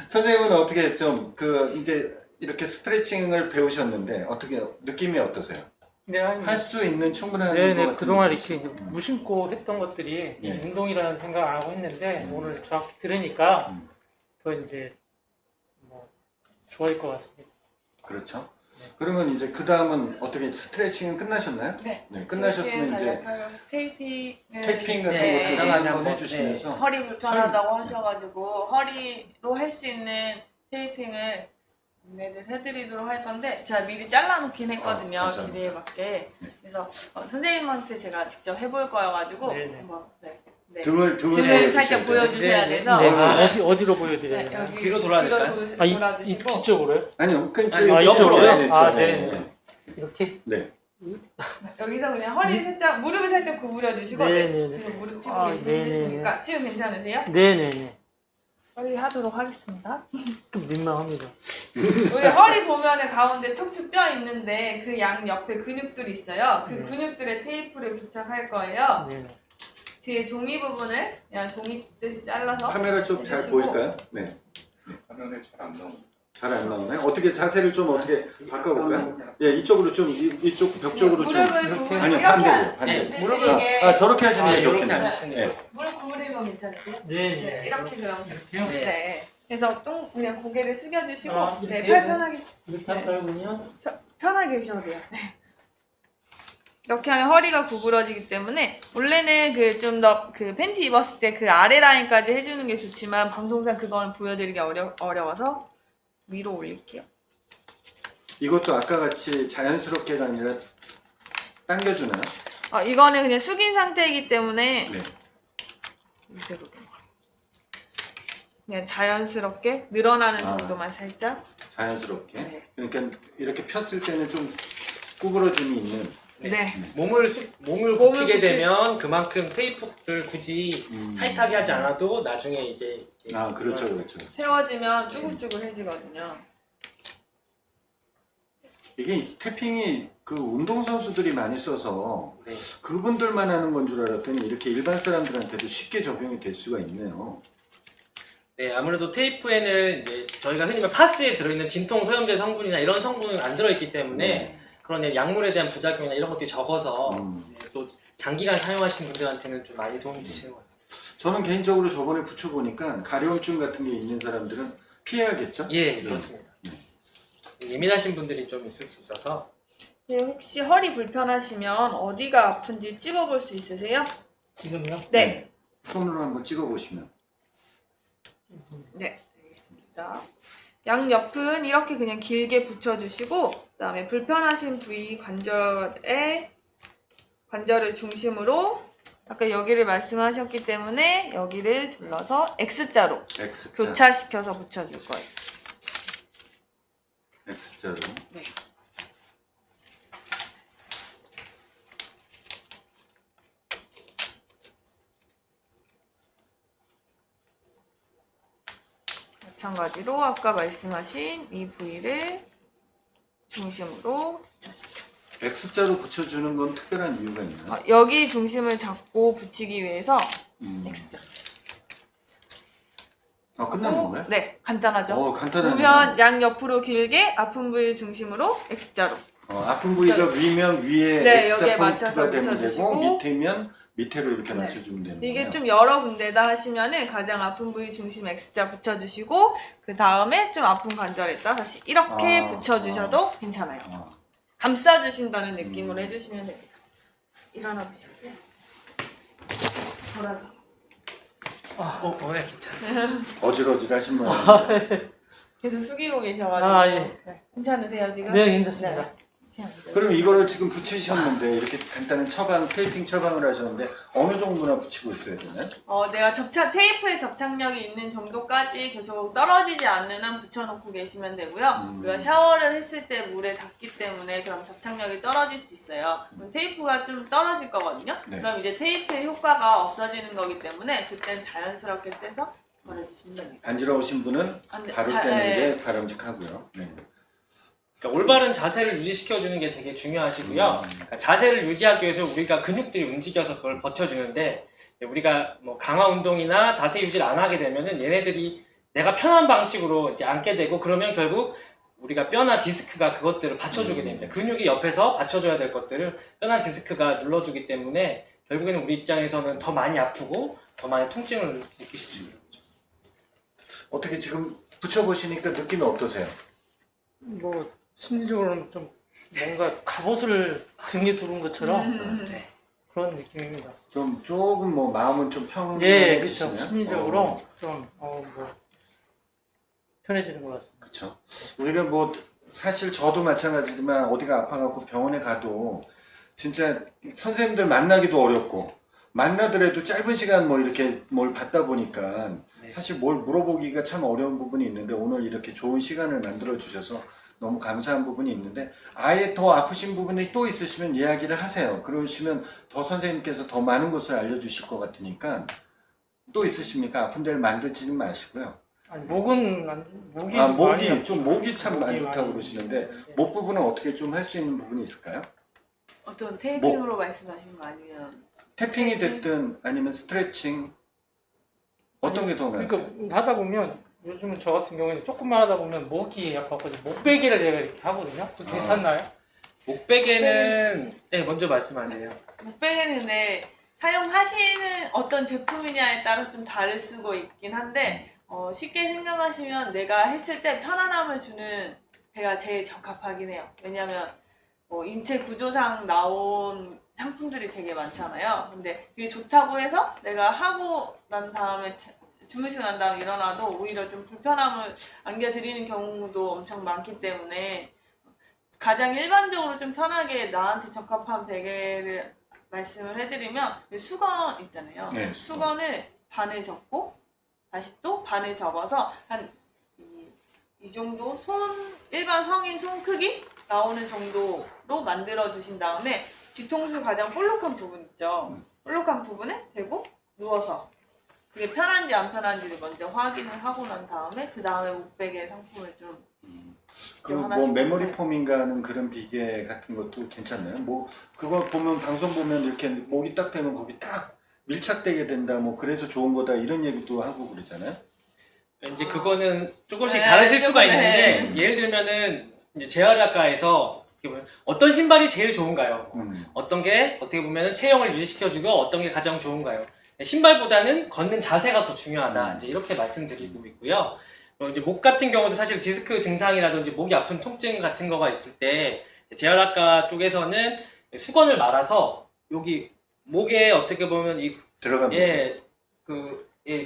선생님은 어떻게 좀 이제 이렇게 스트레칭을 배우셨는데 어떻게 느낌이 어떠세요? 네, 할 수 있는 충분한 것 네네, 같은 그동안 느낌이시죠? 이렇게 무심코 했던 것들이 네. 운동이라는 생각 안 하고 했는데 오늘 정확히 들으니까 더 이제 뭐 좋아질 것 같습니다. 그렇죠. 그러면 이제 그 다음은 어떻게 스트레칭은 끝나셨나요? 네. 끝나셨으면 이제 테이핑 같은 네. 것도 들어가지 한번 않고, 해주시면서 허리 불편하다고 하셔가지고 허리로 할 수 있는 테이핑을 안내를 해드리도록 할 건데 제가 미리 잘라놓긴 했거든요. 감사합니다. 기대에 맞게. 네. 그래서 선생님한테 제가 직접 해볼 거여가지고 네네. 한번 등을 등을 살짝 보여주셔야 네, 돼서 네, 어디로 보여드려야 네, 되나요? 여기 뒤로 돌아야 될까요? 이 돌아주시고 뒤쪽으로요? 아니요. 옆으로요? 네. 이렇게? 네. 여기서 그냥 허리를 살짝 무릎을 살짝 구부려 주시고 네네네. 그리고 무릎 피고 아, 계시니까 네네네. 지금 괜찮으세요? 네네네. 빨리 하도록 하겠습니다. 좀 민망합니다. 우리 허리 보면은 가운데 척추 뼈 있는데 그 양 옆에 근육들이 있어요. 그 네. 근육들에 테이프를 부착할 거예요. 네. 뒤에 종이 부분을 그냥 종이 듯이 잘라서 카메라 좀 잘 해주시고. 보일까요? 네. 화면에 잘 안 나옵니다. 잘 안 나오나요? 어떻게 자세를 좀 어떻게 바꿔볼까요? 예, 이쪽으로 좀 이쪽 벽 쪽으로 좀. 무릎을 이렇게. 구부리고 아니요, 이렇게 반대로 반대로. 네, 무릎을 저렇게 하시면 이렇게 이렇게. 하시는 예. 거. 무릎 구부리는 건 괜찮으세요? 네, 네, 네. 이렇게 그럼. 이렇게요? 네. 그래서 똥 그냥 고개를 숙여주시고 아, 네, 이렇게요? 팔 편하게 이렇게 할까요? 편하게 계셔도 돼요. 네. 이렇게 하면 허리가 구부러지기 때문에 원래는 그 좀 더 그 팬티 입었을 때 그 아래 라인까지 해주는 게 좋지만 방송상 그건 보여드리기 어려워서 위로 올릴게요. 이것도 아까 같이 자연스럽게가 아니라 당겨주나요? 이거는 그냥 숙인 상태이기 때문에 네. 이대로 그냥 자연스럽게 늘어나는 아. 정도만 살짝. 자연스럽게. 네. 그러니까 이렇게 폈을 때는 좀 구부러짐이 있는. 네. 몸을 몸을 굽히게 굽히- 되면 그만큼 테이프를 굳이 타이트하게 하지 않아도 나중에 이제 아, 그렇죠, 그렇죠. 세워지면 쭈글쭈글해지거든요. 이게 태핑이 그 운동선수들이 많이 써서 네. 그분들만 하는 건 줄 알았더니 이렇게 일반 사람들한테도 쉽게 적용이 될 수가 있네요. 네, 아무래도 테이프에는 이제 저희가 흔히 말 파스에 들어있는 진통 소염제 성분이나 이런 성분은 안 들어있기 때문에 네. 그런 약물에 대한 부작용이나 이런 것들이 적어서 네, 또 장기간 사용하시는 분들한테는 좀 많이 도움이 되시는 것 같습니다. 저는 개인적으로 저번에 붙여보니까 가려움증 같은 게 있는 사람들은 피해야겠죠? 예, 그렇습니다. 예민하신 분들이 좀 있을 수 있어서 네, 혹시 허리 불편하시면 어디가 아픈지 찍어볼 수 있으세요? 지금요? 네. 손으로 한번 찍어보시면. 네, 알겠습니다. 양 옆은 이렇게 그냥 길게 붙여주시고 그다음에 불편하신 부위 관절을 중심으로 아까 여기를 말씀하셨기 때문에 여기를 둘러서 X자로 X자. 교차시켜서 붙여줄 거예요. X자로. 네. 마찬가지로 아까 말씀하신 이 부위를 중심으로 교차시켜. X자로 붙여주는 건 특별한 이유가 있나요? 여기 중심을 잡고 붙이기 위해서 X자. 끝난 건가요? 네, 간단하죠. 간단하네요. 보면 양 옆으로 길게 아픈 부위 중심으로 X자로. 아픈 부위가 위면 위에 네, X자 여기에 포인트가 맞춰서 되면 되고 붙여주시고. 밑이면 밑으로 이렇게 네. 맞춰주면 되는 이게 거예요. 좀 여러 군데다 하시면은 가장 아픈 부위 중심 X자 붙여주시고 그 다음에 좀 아픈 관절에다 다시 이렇게 붙여주셔도 괜찮아요. 감싸주신다는 느낌으로 해주시면 됩니다. 일어나 보실게요. 돌아주세요. 네, 괜찮아요. 어질어질하신 모양인데. 계속 숙이고 계셔가지고. 아, 예. 네. 괜찮으세요 지금? 네, 괜찮습니다. 네. 그럼 이거를 지금 붙이셨는데 이렇게 간단한 처방, 테이핑 처방을 하셨는데 어느 정도나 붙이고 있어야 되나요? 내가 테이프에 접착력이 있는 정도까지 계속 떨어지지 않는 한 붙여놓고 계시면 되고요. 우리가 샤워를 했을 때 물에 닿기 때문에 그럼 접착력이 떨어질 수 있어요. 그럼 테이프가 좀 떨어질 거거든요. 네. 그럼 이제 테이프의 효과가 없어지는 거기 때문에 그땐 자연스럽게 떼서 버려주시면 됩니다. 간지러우신 분은 안 돼. 바로 떼는 게 바람직하고요. 네. 그러니까 올바른 자세를 유지시켜주는 게 되게 중요하시고요. 그러니까 자세를 유지하기 위해서 우리가 근육들이 움직여서 그걸 버텨주는데 우리가 뭐 강화 운동이나 자세 유지를 안 하게 되면은 얘네들이 내가 편한 방식으로 이제 앉게 되고 그러면 결국 우리가 뼈나 디스크가 그것들을 받쳐주게 됩니다. 근육이 옆에서 받쳐줘야 될 것들을 뼈나 디스크가 눌러주기 때문에 결국에는 우리 입장에서는 더 많이 아프고 더 많이 통증을 느끼실 수 있는 거죠. 어떻게 지금 붙여보시니까 느낌이 어떠세요? 뭐 심리적으로는 좀 뭔가 갑옷을 등에 두른 것처럼 네. 그런 느낌입니다. 조금 뭐 마음은 좀 예, 그렇죠. 평온해지시나요? 심리적으로 좀 뭐 편해지는 것 같습니다. 그렇죠. 우리가 뭐 사실 저도 마찬가지지만 어디가 아파갖고 병원에 가도 진짜 선생님들 만나기도 어렵고 만나더라도 짧은 시간 뭐 이렇게 뭘 받다 보니까 네. 사실 뭘 물어보기가 참 어려운 부분이 있는데 오늘 이렇게 좋은 시간을 만들어 주셔서 너무 감사한 부분이 있는데 아예 더 아프신 부분이 또 있으시면 이야기를 하세요. 그러시면 더 선생님께서 더 많은 것을 알려주실 것 같으니까 또 있으십니까? 아픈 데를 만드지는 마시고요. 아니, 목이 아, 많이 목이 좀 목이 참 안 목이 좋다고 많이 그러시는데 네. 목 부분은 어떻게 좀 할 수 있는 부분이 있을까요? 어떤 테이핑으로 말씀하시는 거 아니면 태핑이 스트레칭? 됐든 아니면 스트레칭 어떤 게 더 나아요? 그러니까 하다 보면 요즘은 저 같은 경우에는 조금만 하다 보면 목이 아파서 목베개를 제가 이렇게 하거든요. 그거 괜찮나요? 목베개는 네 먼저 말씀하세요. 목베개는 근데 사용하시는 어떤 제품이냐에 따라서 좀 다를 수가 있긴 한데 쉽게 생각하시면 내가 했을 때 편안함을 주는 배가 제일 적합하긴 해요. 왜냐면 인체 구조상 나온 상품들이 되게 많잖아요. 근데 그게 좋다고 해서 내가 하고 난 다음에 주무시고 난 다음에 일어나도 오히려 좀 불편함을 안겨드리는 경우도 엄청 많기 때문에 가장 일반적으로 좀 편하게 나한테 적합한 베개를 말씀을 해드리면 수건 있잖아요. 네, 수건을 반을 접고 다시 또 반을 접어서 한 이 정도 일반 성인 손 크기 나오는 정도로 만들어 주신 다음에 뒤통수 가장 볼록한 부분 있죠. 볼록한 부분에 대고 누워서 그게 편한지 안 편한지를 먼저 확인을 하고 난 다음에 그 다음에 목베개 상품을 좀 그 뭐 메모리 폼인가 하는 그런 비계 같은 것도 괜찮나요? 뭐 그거 보면 방송 보면 이렇게 목이 딱 되면 거기 딱 밀착되게 된다 뭐 그래서 좋은 거다 이런 얘기도 하고 그러잖아요. 이제 그거는 조금씩 네, 다르실 수가 조금, 있는데 예를 들면은 이제 재활학과에서 어떻게 보면 어떤 신발이 제일 좋은가요? 어떤 게 어떻게 보면 체형을 유지시켜주고 어떤 게 가장 좋은가요? 신발보다는 걷는 자세가 더 중요하다. 이제 이렇게 말씀드리고 있고요. 이제 목 같은 경우도 사실 디스크 증상이라든지 목이 아픈 통증 같은 거가 있을 때 재활학과 쪽에서는 수건을 말아서 여기 목에 어떻게 보면 이 들어갑니다.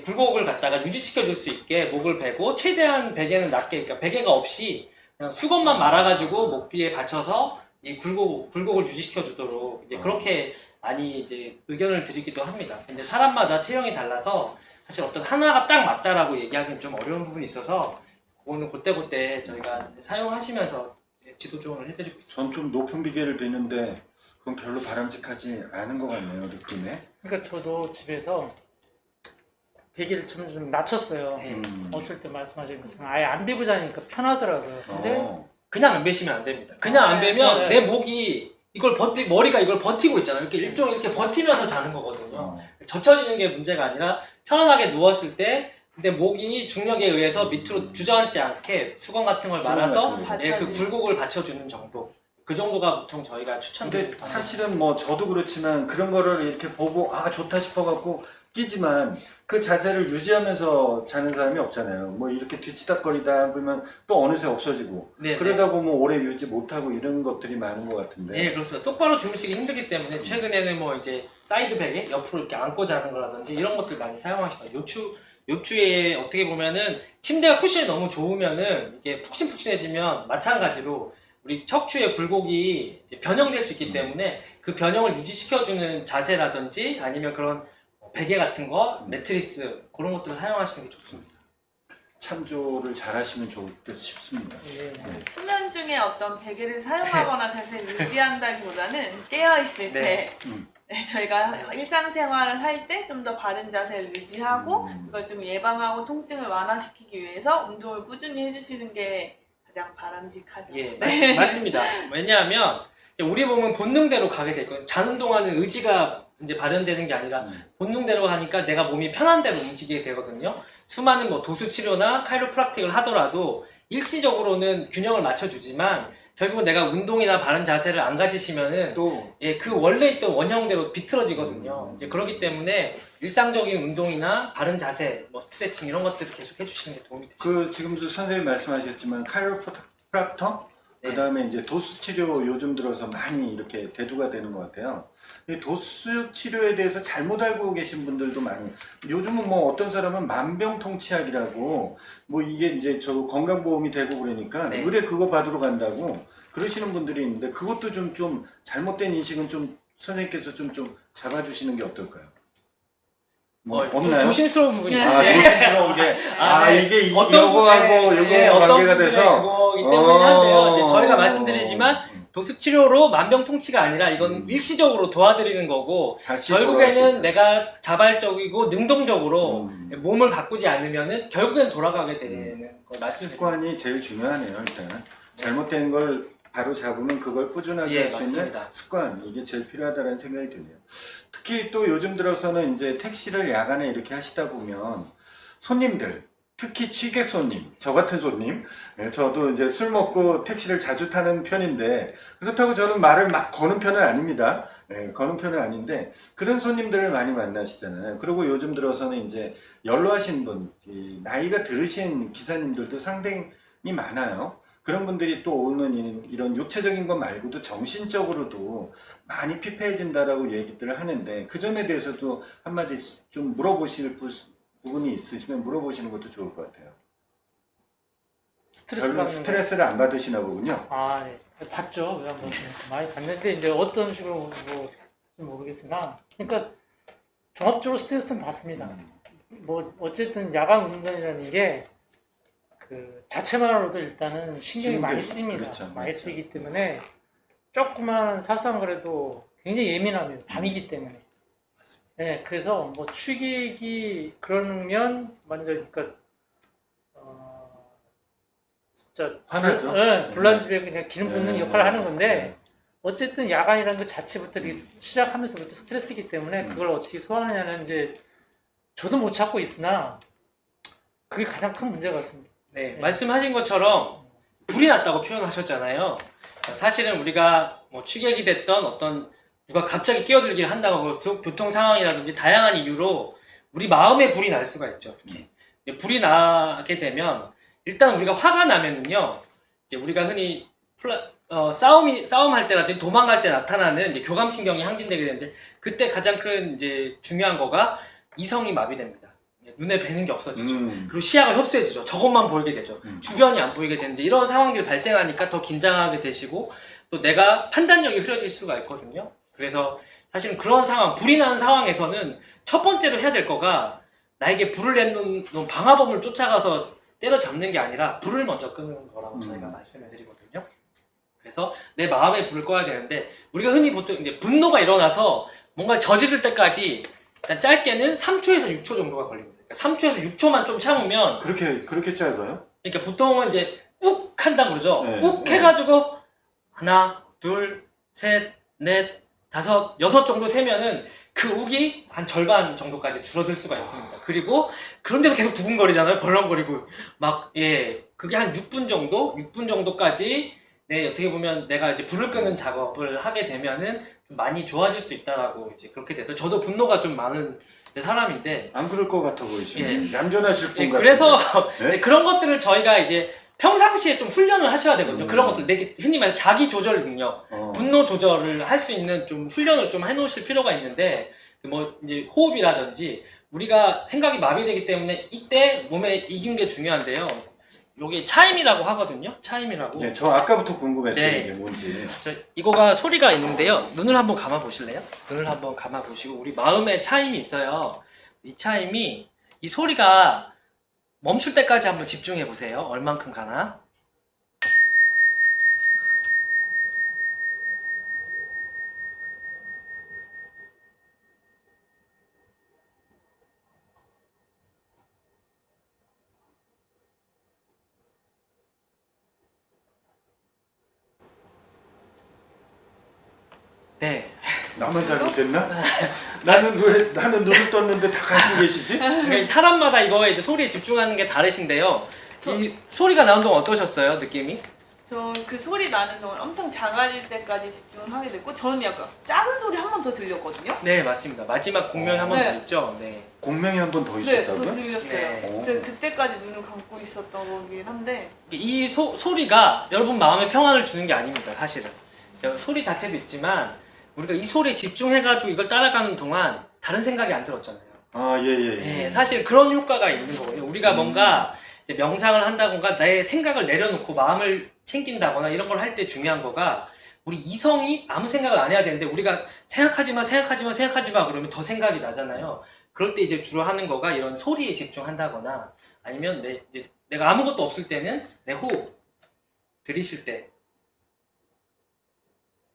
굴곡을 갖다가 유지시켜 줄 수 있게 목을 베고 최대한 베개는 낮게, 그러니까 베개가 없이 그냥 수건만 말아가지고 목 뒤에 받쳐서 이 굴곡을 유지시켜 주도록 이제 그렇게 많이 이제 의견을 드리기도 합니다. 근데 사람마다 체형이 달라서 사실 어떤 하나가 딱 맞다라고 얘기하기는 좀 어려운 부분이 있어서 그거는 그때그때 저희가 사용하시면서 지도 조언을 해드리고 있습니다. 전 좀 높은 비계를 베는데 그건 별로 바람직하지 않은 것 같네요, 느낌에. 그러니까 저도 집에서 베개를 좀 낮췄어요. 음. 어쩔 때 말씀하신 것처럼 아예 안 베고 자니까 편하더라고요. 근데 그냥 안 베시면 안 됩니다. 그냥 안 베면 내 목이 머리가 이걸 버티고 있잖아요. 이렇게 일종의 이렇게 버티면서 자는 거거든요. 젖혀지는 게 문제가 아니라 편안하게 누웠을 때 근데 목이 중력에 의해서 밑으로 주저앉지 않게 수건 같은 걸 말아서 그 굴곡을 받쳐주는 정도. 그 정도가 보통 저희가 근데 추천드립니다. 사실은 뭐 저도 그렇지만 그런 거를 이렇게 보고 아 좋다 싶어갖고 끼지만 그 자세를 유지하면서 자는 사람이 없잖아요. 뭐 이렇게 뒤치다거리다 보면 또 어느새 없어지고 네, 그러다 보면 오래 유지 못하고 이런 것들이 많은 것 같은데. 네, 그렇습니다. 똑바로 주무시기 힘들기 때문에 최근에는 뭐 이제 사이드 베개 옆으로 이렇게 안고 자는 거라든지 이런 것들 많이 사용하시더라고요. 요추에 어떻게 보면은 침대가 쿠션이 너무 좋으면은 이게 푹신푹신해지면 마찬가지로 우리 척추의 굴곡이 이제 변형될 수 있기 때문에 그 변형을 유지시켜주는 자세라든지 아니면 그런 베개 같은 거, 매트리스 그런 것들을 사용하시는 게 좋습니다. 참조를 잘 하시면 좋을 듯 싶습니다. 네. 수면 중에 어떤 베개를 사용하거나 자세를 유지한다기보다는 깨어있을 때 저희가 일상생활을 할 때 좀 더 바른 자세를 유지하고 그걸 좀 예방하고 통증을 완화시키기 위해서 운동을 꾸준히 해주시는 게 가장 바람직하죠. 예, 네. 맞습니다. 왜냐하면 우리 몸은 본능대로 가게 될 거예요. 자는 동안은 의지가 이제 발현되는 게 아니라 본능대로 하니까 내가 몸이 편한 대로 움직이게 되거든요. 수많은 뭐 도수 치료나 카이로프락틱을 하더라도 일시적으로는 균형을 맞춰주지만 결국은 내가 운동이나 바른 자세를 안 가지시면은 또 그 원래 있던 원형대로 비틀어지거든요. 이제 그렇기 때문에 일상적인 운동이나 바른 자세, 뭐 스트레칭 이런 것들을 계속 해주시는 게 도움이 되죠. 그 지금도 선생님 말씀하셨지만 카이로프락터 그 다음에 이제 도수 치료 요즘 들어서 많이 이렇게 대두가 되는 것 같아요. 이 도수 치료에 대해서 잘못 알고 계신 분들도 많아요. 요즘은 뭐 어떤 사람은 만병통치약이라고 뭐 이게 이제 저 건강보험이 되고 그러니까 네. 의뢰 그거 받으러 간다고 그러시는 분들이 있는데 그것도 좀 잘못된 인식은 좀 선생님께서 좀 잡아주시는 게 어떨까요? 뭐 좀 없나요? 조심스러운 부분이 아, 있는데 조심스러운 게 네. 이게 어떤 요거하고 부분에, 요거 관계가 돼서 그거이기 때문에 한데요. 이제 저희가 말씀드리지만 도수 치료로 만병통치가 아니라 이건 일시적으로 도와드리는 거고 다시 결국에는 돌아올 수 있다. 내가 자발적이고 능동적으로 몸을 바꾸지 않으면은 결국엔 돌아가게 되는 거 말씀드립니다. 습관이 제일 중요하네요. 일단 잘못된 걸 바로 잡으면 그걸 꾸준하게 예, 할 수 있는 맞습니다. 습관, 이게 제일 필요하다는 생각이 드네요. 특히 또 요즘 들어서는 이제 택시를 야간에 이렇게 하시다 보면 손님들, 특히 취객 손님, 저 같은 손님, 저도 이제 술 먹고 택시를 자주 타는 편인데 그렇다고 저는 말을 막 거는 편은 아닙니다. 거는 편은 아닌데 그런 손님들을 많이 만나시잖아요. 그리고 요즘 들어서는 이제 연로하신 분, 나이가 들으신 기사님들도 상당히 많아요. 그런 분들이 또 오는 이런 육체적인 것 말고도 정신적으로도 많이 피폐해진다라고 얘기들을 하는데 그 점에 대해서도 한마디 좀 물어보실 부분이 있으시면 물어보시는 것도 좋을 것 같아요. 스트레스 별로 받는 거. 스트레스를 안 받으시나 보군요. 아, 네. 봤죠. 왜 한번 많이 봤는데 이제 어떤 식으로 모르겠으나, 그러니까 종합적으로 스트레스는 받습니다. 뭐 어쨌든 야간 운전이라는 게 그 자체만으로도 일단은 신경이 많이 쓰입니다. 그렇죠. 많이 쓰이기 때문에 조그만 사소한 거라도 굉장히 예민합니다. 밤이기 때문에. 네, 그래서 뭐 취객이 그러면 먼저 그러니까 진짜 화나죠? 불난집에 그냥 기름 붓는 네. 역할을 하는 건데 네. 어쨌든 야간이라는 것 자체부터 시작하면서부터 스트레스이기 때문에 그걸 어떻게 소화하느냐는 이제 저도 못 찾고 있으나 그게 가장 큰 문제 같습니다. 네, 말씀하신 것처럼 불이 났다고 표현하셨잖아요. 사실은 우리가 뭐 취객이 됐던 어떤 누가 갑자기 끼어들기를 한다고 교통 상황이라든지 다양한 이유로 우리 마음에 불이 날 수가 있죠. 이렇게. 근데 불이 나게 되면 일단 우리가 화가 나면은요, 이제 우리가 흔히 싸움할 때라든지 도망갈 때 나타나는 이제 교감신경이 항진되게 되는데 그때 가장 큰 이제 중요한 거가 이성이 마비됩니다. 눈에 뵈는 게 없어지죠. 그리고 시야가 협소해지죠. 저것만 보이게 되죠. 주변이 안 보이게 되는데 이런 상황들이 발생하니까 더 긴장하게 되시고 또 내가 판단력이 흐려질 수가 있거든요. 그래서 사실은 그런 상황, 불이 나는 상황에서는 첫 번째로 해야 될 거가 나에게 불을 내는 방화범을 쫓아가서 때려잡는 게 아니라 불을 먼저 끄는 거라고 저희가 말씀을 드리거든요. 그래서 내 마음에 불을 꺼야 되는데 우리가 흔히 보통 이제 분노가 일어나서 뭔가 저지를 때까지 짧게는 3초에서 6초 정도가 걸립니다. 그러니까 3초에서 6초만 좀 참으면 그렇게 짧아요? 그러니까 보통은 이제 욱 한다고 그러죠. 네, 욱 네. 해가지고 하나, 둘, 셋, 넷, 다섯, 여섯 정도 세면은 그 욱이 한 절반 정도까지 줄어들 수가 있습니다. 그리고 그런데도 계속 두근거리잖아요. 벌렁거리고 막 그게 한 6분 정도까지 어떻게 보면 내가 이제 불을 끄는 작업을 하게 되면은 좀 많이 좋아질 수 있다라고 이제 그렇게 돼서 저도 분노가 좀 많은 사람인데 안 그럴 것 같아 보이시네. 얌전하실 분 같은데. 그래서 네? 이제 그런 것들을 저희가 이제 평상시에 좀 훈련을 하셔야 되거든요. 그런 것들 내게 흔히 말해 자기 조절 능력, 분노 조절을 할 수 있는 좀 훈련을 좀 해놓으실 필요가 있는데 뭐 이제 호흡이라든지 우리가 생각이 마비되기 때문에 이때 몸에 익은 게 중요한데요. 요게 차임이라고 하거든요. 차임이라고. 네, 저 아까부터 궁금했어요. 네. 이게 뭔지. 이거가 소리가 있는데요. 눈을 한번 감아 보실래요? 눈을 한번 감아 보시고 우리 마음에 차임이 있어요. 이 차임이 이 소리가 멈출 때까지 한번 집중해 보세요. 얼만큼 가나? 네. 나만 잘못됐나? 나는 눈을 떴는데 다 갖고 계시지? 그러니까 사람마다 이거에 이제 소리에 집중하는 게 다르신데요. 이 소리가 나온 동안 어떠셨어요? 느낌이? 저 그 소리 나는 동안 엄청 작아질 때까지 집중을 하게 됐고 저는 약간 작은 소리 한 번 더 들렸거든요. 네, 맞습니다. 마지막 공명이 한 번 더 네. 있죠. 네. 공명이 한 번 더 네, 있었다고요? 더 들렸어요. 네. 그래서 그때까지 눈을 감고 있었던 거긴 한데 이 소리가 여러분 마음에 평안을 주는 게 아닙니다. 사실은 소리 자체도 있지만 우리가 이 소리에 집중해가지고 이걸 따라가는 동안 다른 생각이 안 들었잖아요. 아, 예. 네, 사실 그런 효과가 있는 거거든요. 우리가 뭔가 이제 명상을 한다거나 내 생각을 내려놓고 마음을 챙긴다거나 이런 걸 할 때 중요한 거가 우리 이성이 아무 생각을 안 해야 되는데 우리가 생각하지 마 그러면 더 생각이 나잖아요. 그럴 때 이제 주로 하는 거가 이런 소리에 집중한다거나 아니면 내가 아무것도 없을 때는 내 호흡 들이쉴 때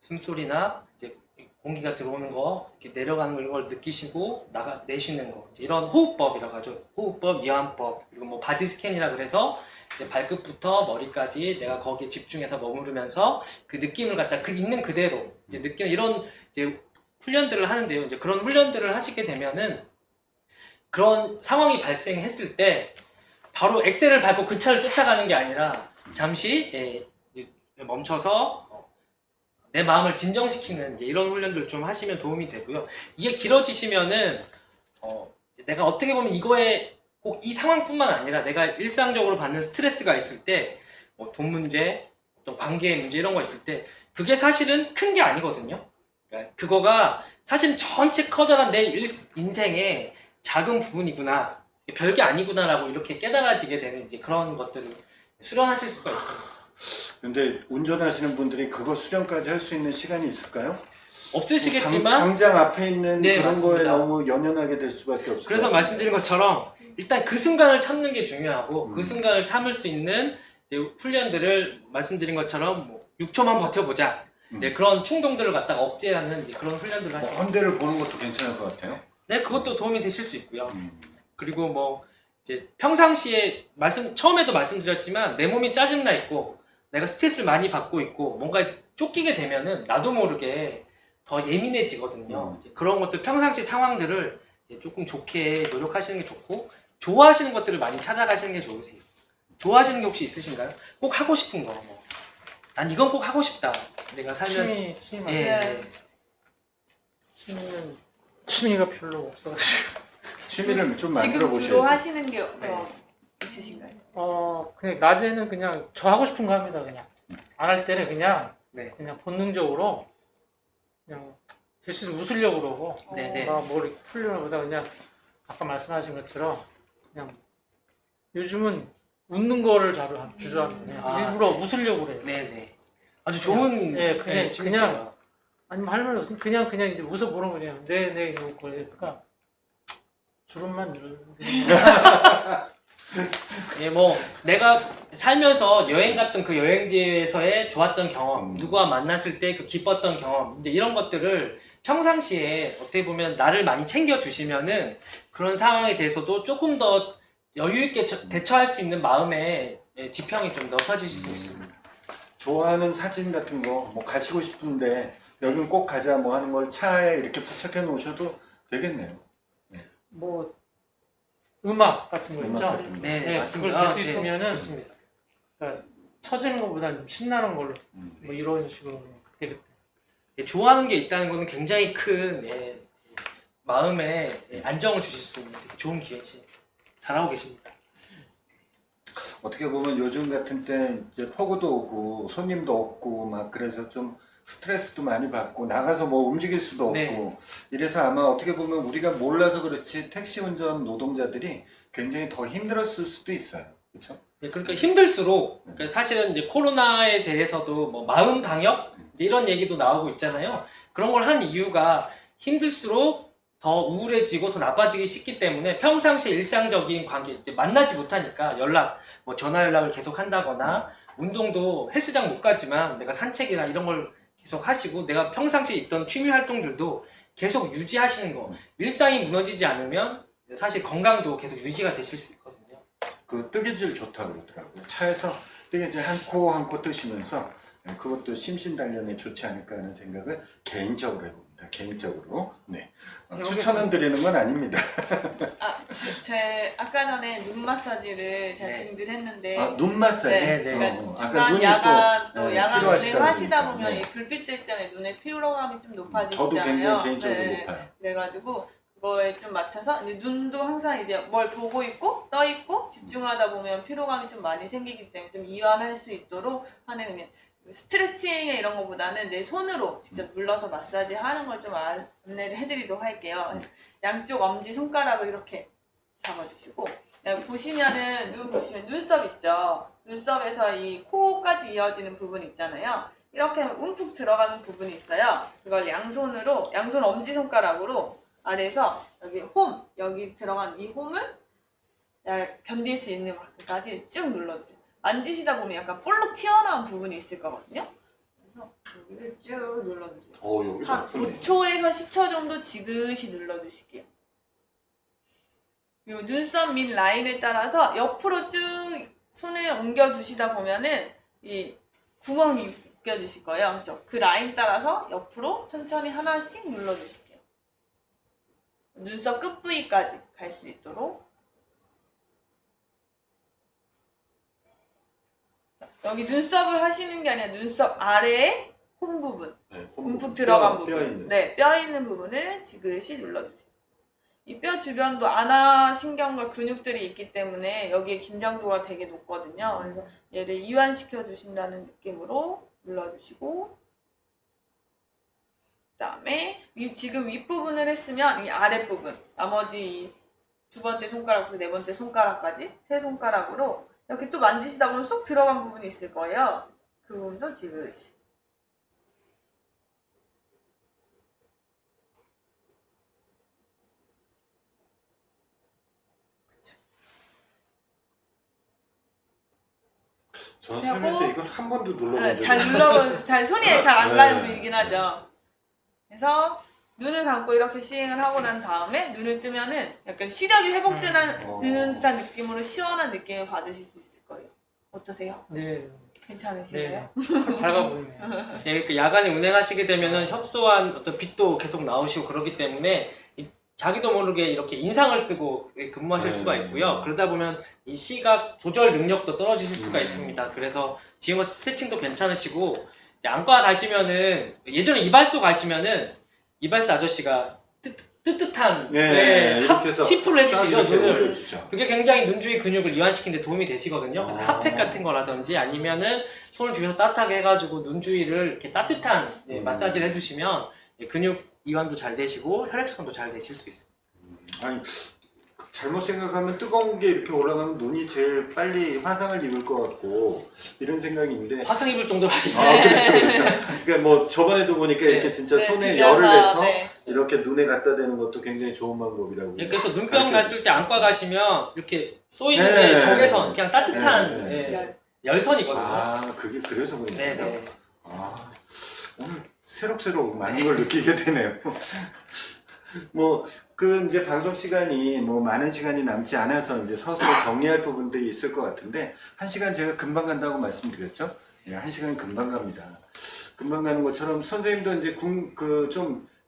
숨소리나 이제 공기가 들어오는 거, 이렇게 내려가는 거 이런 걸 느끼시고 내쉬는 거, 이제 이런 호흡법이라고 하죠. 호흡법, 이완법, 그리고 뭐 바디 스캔이라 그래서 이제 발끝부터 머리까지 내가 거기에 집중해서 머무르면서 그 느낌을 갖다 그 있는 그대로 이제 느끼는 이런 이제 훈련들을 하는데요. 이제 그런 훈련들을 하시게 되면은 그런 상황이 발생했을 때 바로 엑셀을 밟고 그 차를 쫓아가는 게 아니라 잠시 멈춰서 내 마음을 진정시키는 이제 이런 훈련들 좀 하시면 도움이 되고요. 이게 길어지시면은 내가 어떻게 보면 이거에 꼭 이 상황뿐만 아니라 내가 일상적으로 받는 스트레스가 있을 때 뭐 돈 문제, 어떤 관계의 문제 이런 거 있을 때 그게 사실은 큰 게 아니거든요. 그러니까 그거가 사실 전체 커다란 내 인생의 작은 부분이구나, 별게 아니구나라고 이렇게 깨달아지게 되는 이제 그런 것들을 수련하실 수가 있습니다. 근데 운전하시는 분들이 그거 수련까지 할 수 있는 시간이 있을까요? 없으시겠지만 당장 앞에 있는 네, 그런 맞습니다. 거에 너무 연연하게 될 수밖에 없어요. 그래서 말씀드린 것처럼 일단 그 순간을 참는 게 중요하고 그 순간을 참을 수 있는 이제 훈련들을 말씀드린 것처럼 뭐 6초만 버텨보자, 이제 그런 충동들을 갖다가 억제하는 이제 그런 훈련들을 하시면 헌대를 보는 것도 괜찮을 것 같아요. 네, 그것도 도움이 되실 수 있고요. 그리고 뭐 이제 평상시에 처음에도 말씀드렸지만 내 몸이 짜증나 있고 내가 스트레스를 많이 받고 있고 뭔가 쫓기게 되면은 나도 모르게 더 예민해지거든요. 이제 그런 것들 평상시 상황들을 이제 조금 좋게 노력하시는 게 좋고 좋아하시는 것들을 많이 찾아가시는 게 좋으세요. 좋아하시는 게 혹시 있으신가요? 꼭 하고 싶은 거. 뭐. 난 이건 꼭 하고 싶다. 내가 살면서 취미 예. 취미가 별로 없어가지고 취미를 좀 만들어 지금 보셔야죠. 주로 하시는 게 네. 있으신가요? 그냥 낮에는 그냥 저 하고 싶은 거 합니다. 그냥 안 할 때는 그냥 네. 그냥 본능적으로 그냥 대신 웃으려고 그러고 네네. 뭐 이렇게 풀려고 보다 그냥 아까 말씀하신 것처럼 그냥 요즘은 웃는 거를 주저합니다. 그냥 일부러 웃으려고 그래요. 네네. 아주 좋은 네, 그냥 취미세요. 아니면 할 말 없으면 그냥 이제 웃어보는 거예요. 네 이러고 그러니까 주름만 늘리는 예, 뭐 내가 살면서 여행 갔던 그 여행지에서의 좋았던 경험, 누구와 만났을 때 그 기뻤던 경험, 이제 이런 것들을 평상시에 어떻게 보면 나를 많이 챙겨 주시면은 그런 상황에 대해서도 조금 더 여유 있게 대처할 수 있는 마음의 지평이 좀 넓어지실 수 있습니다. 좋아하는 사진 같은 거 뭐 가시고 싶은데 여긴 꼭 가자 뭐 하는 걸 차에 이렇게 부착해 놓으셔도 되겠네요. 뭐 음악 같은 거 음악 있죠. 같은 거. 네, 네, 맞습니다. 그걸 될 수 있으면은 좋습니다. 그러니까 처지는 것보다는 좀 신나는 걸로 뭐 이런 식으로 그때 예, 좋아하는 게 있다는 것은 굉장히 큰 마음에 안정을 주실 수 있는 되게 좋은 기회시 잘하고 계십니다. 어떻게 보면 요즘 같은 때 이제 폭우도 오고 손님도 없고 막 그래서 좀 스트레스도 많이 받고 나가서 뭐 움직일 수도 없고 네. 이래서 아마 어떻게 보면 우리가 몰라서 그렇지 택시 운전 노동자들이 굉장히 더 힘들었을 수도 있어요. 그렇죠? 네, 그러니까 힘들수록 그러니까 사실은 이제 코로나에 대해서도 뭐 마음 방역 이제 이런 얘기도 나오고 있잖아요. 그런 걸 한 이유가 힘들수록 더 우울해지고 더 나빠지기 쉽기 때문에 평상시 일상적인 관계 이제 만나지 못하니까 뭐 전화 연락을 계속 한다거나 운동도 헬스장 못 가지만 내가 산책이나 이런 걸 계속 하시고 내가 평상시 있던 취미 활동들도 계속 유지하시는 거. 일상이 무너지지 않으면 사실 건강도 계속 유지가 되실 수 있거든요. 그 뜨개질 좋다고 그러더라고요. 차에서 뜨개질 한 코 한 코 뜨시면서 그것도 심신단련에 좋지 않을까 하는 생각을 개인적으로 해봅니다. 개인적으로. 네. 추천은 드리는 건 아닙니다. 제 아까 전에 눈 마사지를 제가 네. 준비를 했는데 눈 마사지? 네, 네. 그러니까 아까 중간 눈이 야간 또 야간 필요하시다 운행 하시다 보니까. 보면 네. 이 불빛들 때문에 눈의 피로감이 좀 높아지잖아요. 저도 굉장히 개인적으로 네. 높아요. 그래가지고 그거에 좀 맞춰서 이제 눈도 항상 이제 뭘 보고 있고 떠 있고 집중하다 보면 피로감이 좀 많이 생기기 때문에 좀 이완할 수 있도록 하는 그냥 스트레칭 이런 거보다는 내 손으로 직접 눌러서 마사지 하는 걸 좀 안내를 해드리도록 할게요. 그래서 양쪽 엄지 손가락을 이렇게 잡아주시고 보시면은 눈 보시면 눈썹 있죠. 눈썹에서 이 코까지 이어지는 부분 있잖아요. 이렇게 하면 움푹 들어가는 부분이 있어요. 이걸 양손 엄지손가락으로 아래에서 여기 들어간 이 홈을 견딜 수 있는 만큼까지 쭉 눌러주세요. 만지시다 보면 약간 볼록 튀어나온 부분이 있을 거거든요. 그래서 여기를 쭉 눌러주세요. 여기도 한 아프네. 5초에서 10초 정도 지그시 눌러주실게요. 그리고 눈썹 밑 라인을 따라서 옆으로 쭉 손을 옮겨주시다 보면은 이 구멍이 느껴지실 거예요. 그렇죠? 그 라인 따라서 옆으로 천천히 하나씩 눌러주실게요. 눈썹 끝 부위까지 갈 수 있도록. 여기 눈썹을 하시는 게 아니라 눈썹 아래에 코 부분, 네, 움푹 들어간 부분, 뼈 있는. 네, 뼈 있는 부분을 지그시 눌러주세요. 이 뼈 주변도 안아 신경과 근육들이 있기 때문에 여기에 긴장도가 되게 높거든요. 그래서 얘를 이완시켜 주신다는 느낌으로 눌러주시고, 그다음에 지금 윗부분을 했으면 이 아랫부분, 나머지 이 두 번째 손가락부터 네 번째 손가락까지 세 손가락으로 이렇게 또 만지시다 보면 쏙 들어간 부분이 있을 거예요. 그 부분도 지그시. 전 그리고- 살면서 이걸 한 번도 눌러본 적이 잘 눌러본, 잘 손이 잘 안 가는 네. 부위이긴 하죠. 그래서 눈을 감고 이렇게 시행을 하고 난 다음에 눈을 뜨면은 약간 시력이 회복되는 듯한 느낌으로 시원한 느낌을 받으실 수 있을 거예요. 어떠세요? 네, 괜찮으신가요? 네, 밝아 보이네요. 네, 그 야간에 운행하시게 되면은 협소한 어떤 빛도 계속 나오시고 그렇기 때문에 자기도 모르게 이렇게 인상을 쓰고 근무하실 네. 수가 있고요. 그러다 보면 이 시각 조절 능력도 떨어지실 수가 있습니다. 그래서 지금 같은 스트레칭도 괜찮으시고, 이제 안과 가시면은 예전에 이발소 가시면은 이발소 아저씨가 뜨뜻한 네, 이렇게 해서 시프를 해주시죠, 이렇게 눈을. 올려주죠. 그게 굉장히 눈 주위 근육을 이완시키는 데 도움이 되시거든요. 그래서 아. 핫팩 같은 거라든지 아니면은 손을 비벼서 따뜻하게 해가지고 눈 주위를 이렇게 따뜻한 마사지를 해주시면 근육 이완도 잘 되시고 혈액순환도 잘 되실 수 있어요. 아니, 잘못 생각하면 뜨거운 게 이렇게 올라가면 눈이 제일 빨리 화상을 입을 것 같고 이런 생각이 있는데 화상 입을 정도로 하시면 그렇죠, 그렇죠. 그러니까 뭐 저번에도 보니까 이렇게 진짜 네, 손에 비벼서, 열을 내서 네. 이렇게 눈에 갖다 대는 것도 굉장히 좋은 방법이라고. 그래서 눈병 가르쳐 갔을 때 안과 가시면 이렇게 쏘이는데 네. 적외선 그냥 따뜻한 네. 예, 열선이거든요. 아, 그게 그래서 그런가요? 네네. 아, 오늘 새록새록 많은 걸 느끼게 되네요. 뭐, 이제 방송 시간이 뭐 많은 시간이 남지 않아서 이제 서서 정리할 부분들이 있을 것 같은데, 1시간 제가 금방 간다고 말씀드렸죠? 예, 1시간 금방 갑니다. 금방 가는 것처럼 선생님도 이제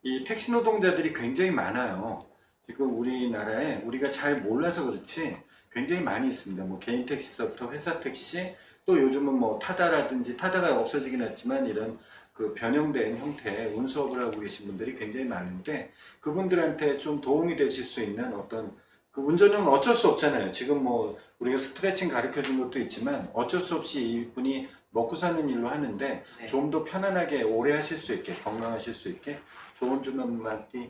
이 택시 노동자들이 굉장히 많아요. 지금 우리나라에 우리가 잘 몰라서 그렇지 굉장히 많이 있습니다. 뭐 개인 택시서부터 회사 택시, 또 요즘은 뭐 타다라든지 타다가 없어지긴 했지만 이런 그 변형된 형태의 운수업을 하고 계신 분들이 굉장히 많은데 그분들한테 좀 도움이 되실 수 있는 어떤 그 운전은 어쩔 수 없잖아요. 지금 뭐 우리가 스트레칭 가르쳐 준 것도 있지만 어쩔 수 없이 이분이 먹고 사는 일로 하는데 네. 좀 더 편안하게 오래 하실 수 있게 건강하실 수 있게 조언 좀 한마디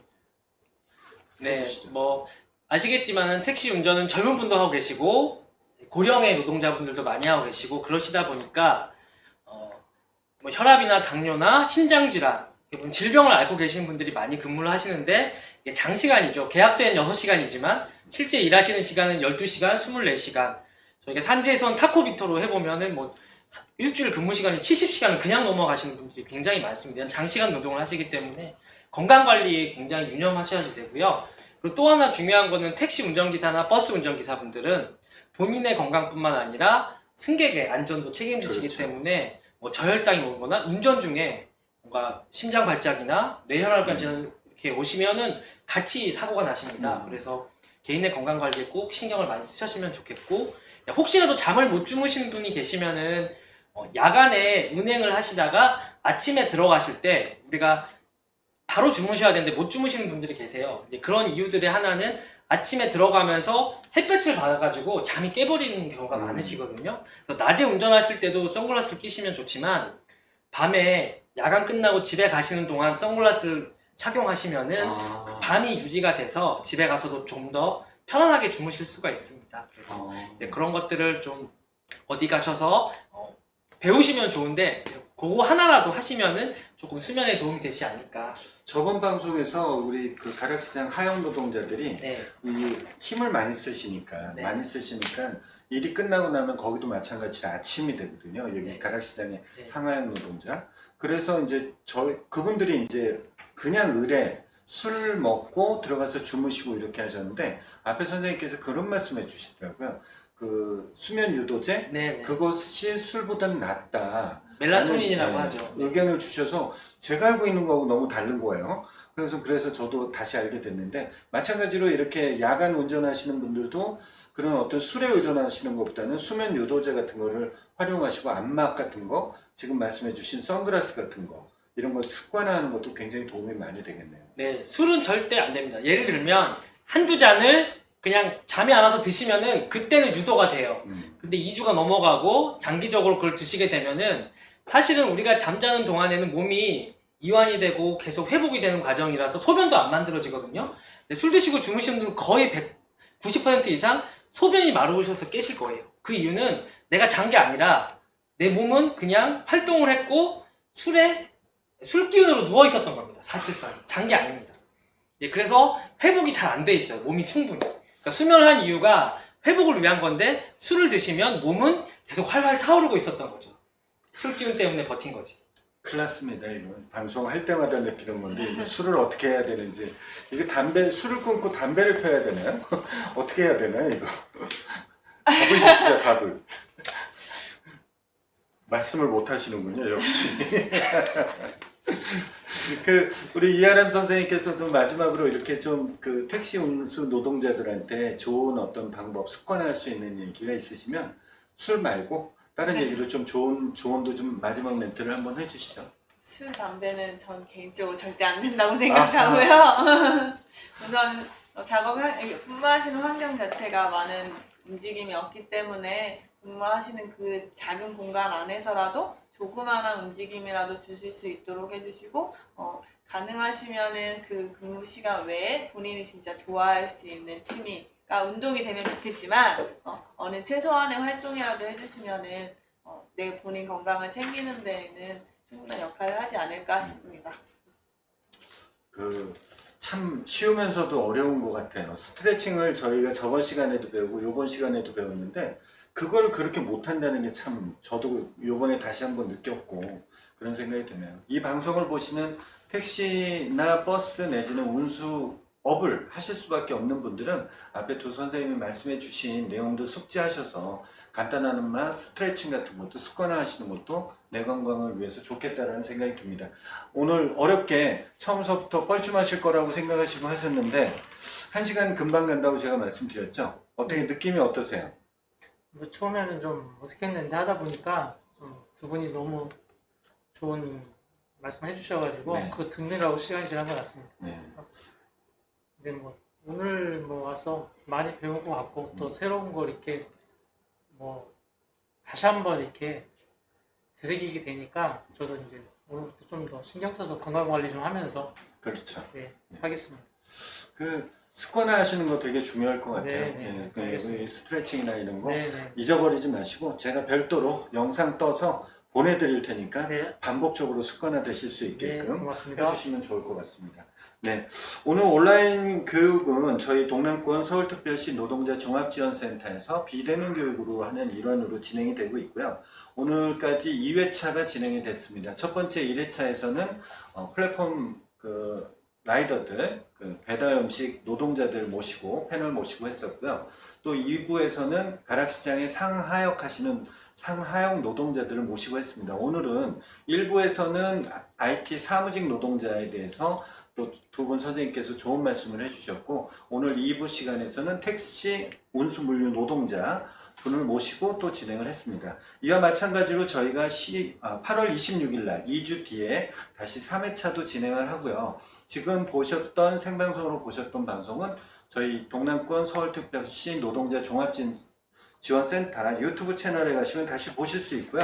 네, 해주시죠. 뭐 아시겠지만은 택시 운전은 젊은 분도 하고 계시고 고령의 노동자분들도 많이 하고 계시고 그러시다 보니까 뭐 혈압이나 당뇨나 신장 질환, 질병을 앓고 계시는 분들이 많이 근무를 하시는데 이게 장시간이죠. 계약서에는 6시간이지만 실제 일하시는 시간은 12시간, 24시간. 저희가 산지에선 타코비터로 해보면은 뭐 일주일 근무 시간이 70시간을 그냥 넘어가시는 분들이 굉장히 많습니다. 이런 장시간 노동을 하시기 때문에 건강 관리에 굉장히 유념하셔야 되고요. 그리고 또 하나 중요한 거는 택시 운전기사나 버스 운전기사분들은 본인의 건강뿐만 아니라 승객의 안전도 책임지시기 그렇죠. 때문에 뭐 저혈당이 오거나 운전 중에 뭔가 심장 발작이나 뇌혈관 질환 이렇게 오시면은 같이 사고가 나십니다. 그래서 개인의 건강 관리에 꼭 신경을 많이 쓰셨으면 좋겠고, 혹시라도 잠을 못 주무시는 분이 계시면은 야간에 운행을 하시다가 아침에 들어가실 때 우리가 바로 주무셔야 되는데 못 주무시는 분들이 계세요. 근데 그런 이유들의 하나는 아침에 들어가면서 햇볕을 받아가지고 잠이 깨버리는 경우가 많으시거든요. 그래서 낮에 운전하실 때도 선글라스를 끼시면 좋지만 밤에 야간 끝나고 집에 가시는 동안 선글라스를 착용하시면은 밤이 유지가 돼서 집에 가서도 좀 더 편안하게 주무실 수가 있습니다. 그래서 이제 그런 것들을 좀 어디 가셔서 배우시면 좋은데 그거 하나라도 하시면은 조금 수면에 도움이 되지 않을까. 저번 방송에서 우리 그 가락시장 하역 노동자들이 네. 이 힘을 많이 쓰시니까 네. 일이 끝나고 나면 거기도 마찬가지로 아침이 되거든요. 여기 네. 가락시장의 네. 상하역 노동자. 그래서 이제 그분들이 이제 그냥 을에 술 먹고 들어가서 주무시고 이렇게 하셨는데 앞에 선생님께서 그런 말씀해 주시더라고요. 그 수면 유도제 네네. 그것이 술보다는 낫다. 멜라토닌이라고 라는, 하죠. 의견을 주셔서 제가 알고 있는 거하고 너무 다른 거예요. 그래서 저도 다시 알게 됐는데 마찬가지로 이렇게 야간 운전하시는 분들도 그런 어떤 술에 의존하시는 것보다는 수면 유도제 같은 거를 활용하시고 안막 같은 거 지금 말씀해 주신 선글라스 같은 거 이런 걸 습관화하는 것도 굉장히 도움이 많이 되겠네요. 네, 술은 절대 안 됩니다. 예를 들면 한두 잔을 그냥 잠이 안 와서 드시면은 그때는 유도가 돼요. 근데 2주가 넘어가고 장기적으로 그걸 드시게 되면은 사실은 우리가 잠자는 동안에는 몸이 이완이 되고 계속 회복이 되는 과정이라서 소변도 안 만들어지거든요. 근데 술 드시고 주무시는 분은 거의 90% 이상 소변이 마르셔서 깨실 거예요. 그 이유는 내가 잔 게 아니라 내 몸은 그냥 활동을 했고 술 기운으로 누워 있었던 겁니다. 사실상 잔 게 아닙니다. 예, 그래서 회복이 잘 안 돼 있어요. 몸이 충분히. 그러니까 수면을 한 이유가 회복을 위한 건데 술을 드시면 몸은 계속 활활 타오르고 있었던 거죠. 술 기운 때문에 버틴 거지. 큰일 났습니다. 이거 방송할 때마다 느끼는 건데 이거 술을 어떻게 해야 되는지 이거 술을 끊고 담배를 펴야 되나요? 어떻게 해야 되나요 이거? 밥을 주시죠 밥을. 말씀을 못 하시는군요 역시. 우리 이하람 선생님께서도 마지막으로 이렇게 좀 그 택시 운수 노동자들한테 좋은 어떤 방법 습관화할 수 있는 얘기가 있으시면 술 말고 다른 얘기로 좀 좋은 조언도 좀 마지막 멘트를 한번 해주시죠. 술, 담배는 전 개인적으로 절대 안 된다고 생각하고요. 우선 근무하시는 환경 자체가 많은 움직임이 없기 때문에 근무하시는 그 작은 공간 안에서라도 조그마한 움직임이라도 주실 수 있도록 해주시고 가능하시면은 그 근무 시간 외에 본인이 진짜 좋아할 수 있는 취미가 운동이 되면 좋겠지만 어느 최소한의 활동이라도 해주시면은 내 본인 건강을 챙기는 데에는 충분한 역할을 하지 않을까 싶습니다. 참 쉬우면서도 어려운 것 같아요. 스트레칭을 저희가 저번 시간에도 배우고 요번 시간에도 배웠는데 그걸 그렇게 못한다는 게 참 저도 요번에 다시 한번 느꼈고 그런 생각이 드네요. 이 방송을 보시는 택시나 버스 내지는 운수업을 하실 수밖에 없는 분들은 앞에 두 선생님이 말씀해 주신 내용도 숙지하셔서 간단한 스트레칭 같은 것도 습관화하시는 것도 내 건강을 위해서 좋겠다라는 생각이 듭니다. 오늘 어렵게 처음서부터 뻘쭘하실 거라고 생각하시고 하셨는데 1시간 금방 간다고 제가 말씀드렸죠? 어떻게 느낌이 어떠세요? 처음에는 좀 어색했는데 하다 보니까 두 분이 너무 좋은 말씀 해주셔가지고 네. 그거 듣느라고 시간이 지난 것 같습니다. 네. 근데 오늘 와서 많이 배운 것 같고 또 새로운 걸 이렇게 다시 한번 이렇게 되새기게 되니까 저도 이제 오늘부터 좀 더 신경 써서 건강 관리 좀 하면서 그렇죠. 하겠습니다. 습관화 하시는 거 되게 중요할 것 같아요. 네, 이 스트레칭이나 이런 거 네. 잊어버리지 마시고 제가 별도로 영상 떠서 보내드릴 테니까 네. 반복적으로 습관화 되실 수 네, 있게끔 고맙습니다. 해주시면 좋을 것 같습니다. 네, 오늘 온라인 교육은 저희 동남권 서울특별시 노동자 종합지원센터에서 비대면 교육으로 하는 일환으로 진행이 되고 있고요. 오늘까지 2회차가 진행이 됐습니다. 첫 번째 1회차에서는 플랫폼 라이더들, 배달 음식 노동자들 모시고 패널 모시고 했었고요. 또 2부에서는 가락시장에 상하역 하시는 상하역 노동자들을 모시고 했습니다. 오늘은 1부에서는 IT 사무직 노동자에 대해서 또 두 분 선생님께서 좋은 말씀을 해주셨고 오늘 2부 시간에서는 택시 운수물류 노동자 분을 모시고 또 진행을 했습니다. 이와 마찬가지로 저희가 8월 26일 날 2주 뒤에 다시 3회차도 진행을 하고요. 지금 생방송으로 보셨던 방송은 저희 동남권 서울특별시 노동자 종합지원센터 유튜브 채널에 가시면 다시 보실 수 있고요.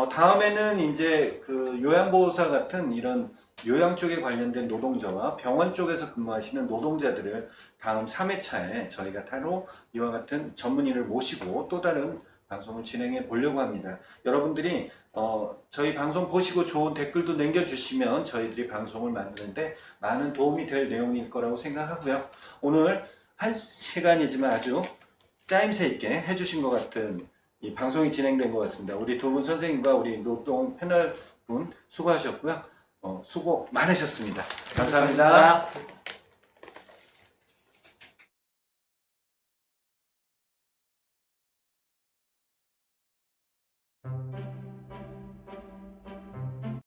다음에는 이제 요양보호사 같은 이런 요양 쪽에 관련된 노동자와 병원 쪽에서 근무하시는 노동자들을 다음 3회차에 저희가 따로 이와 같은 전문의를 모시고 또 다른 방송을 진행해 보려고 합니다. 여러분들이 저희 방송 보시고 좋은 댓글도 남겨주시면 저희들이 방송을 만드는데 많은 도움이 될 내용일 거라고 생각하고요. 오늘 1시간이지만 아주 짜임새 있게 해주신 것 같은 이 방송이 진행된 것 같습니다. 우리 두 분 선생님과 우리 노동 패널 분 수고하셨고요. 수고 많으셨습니다. 감사합니다. 감사합니다.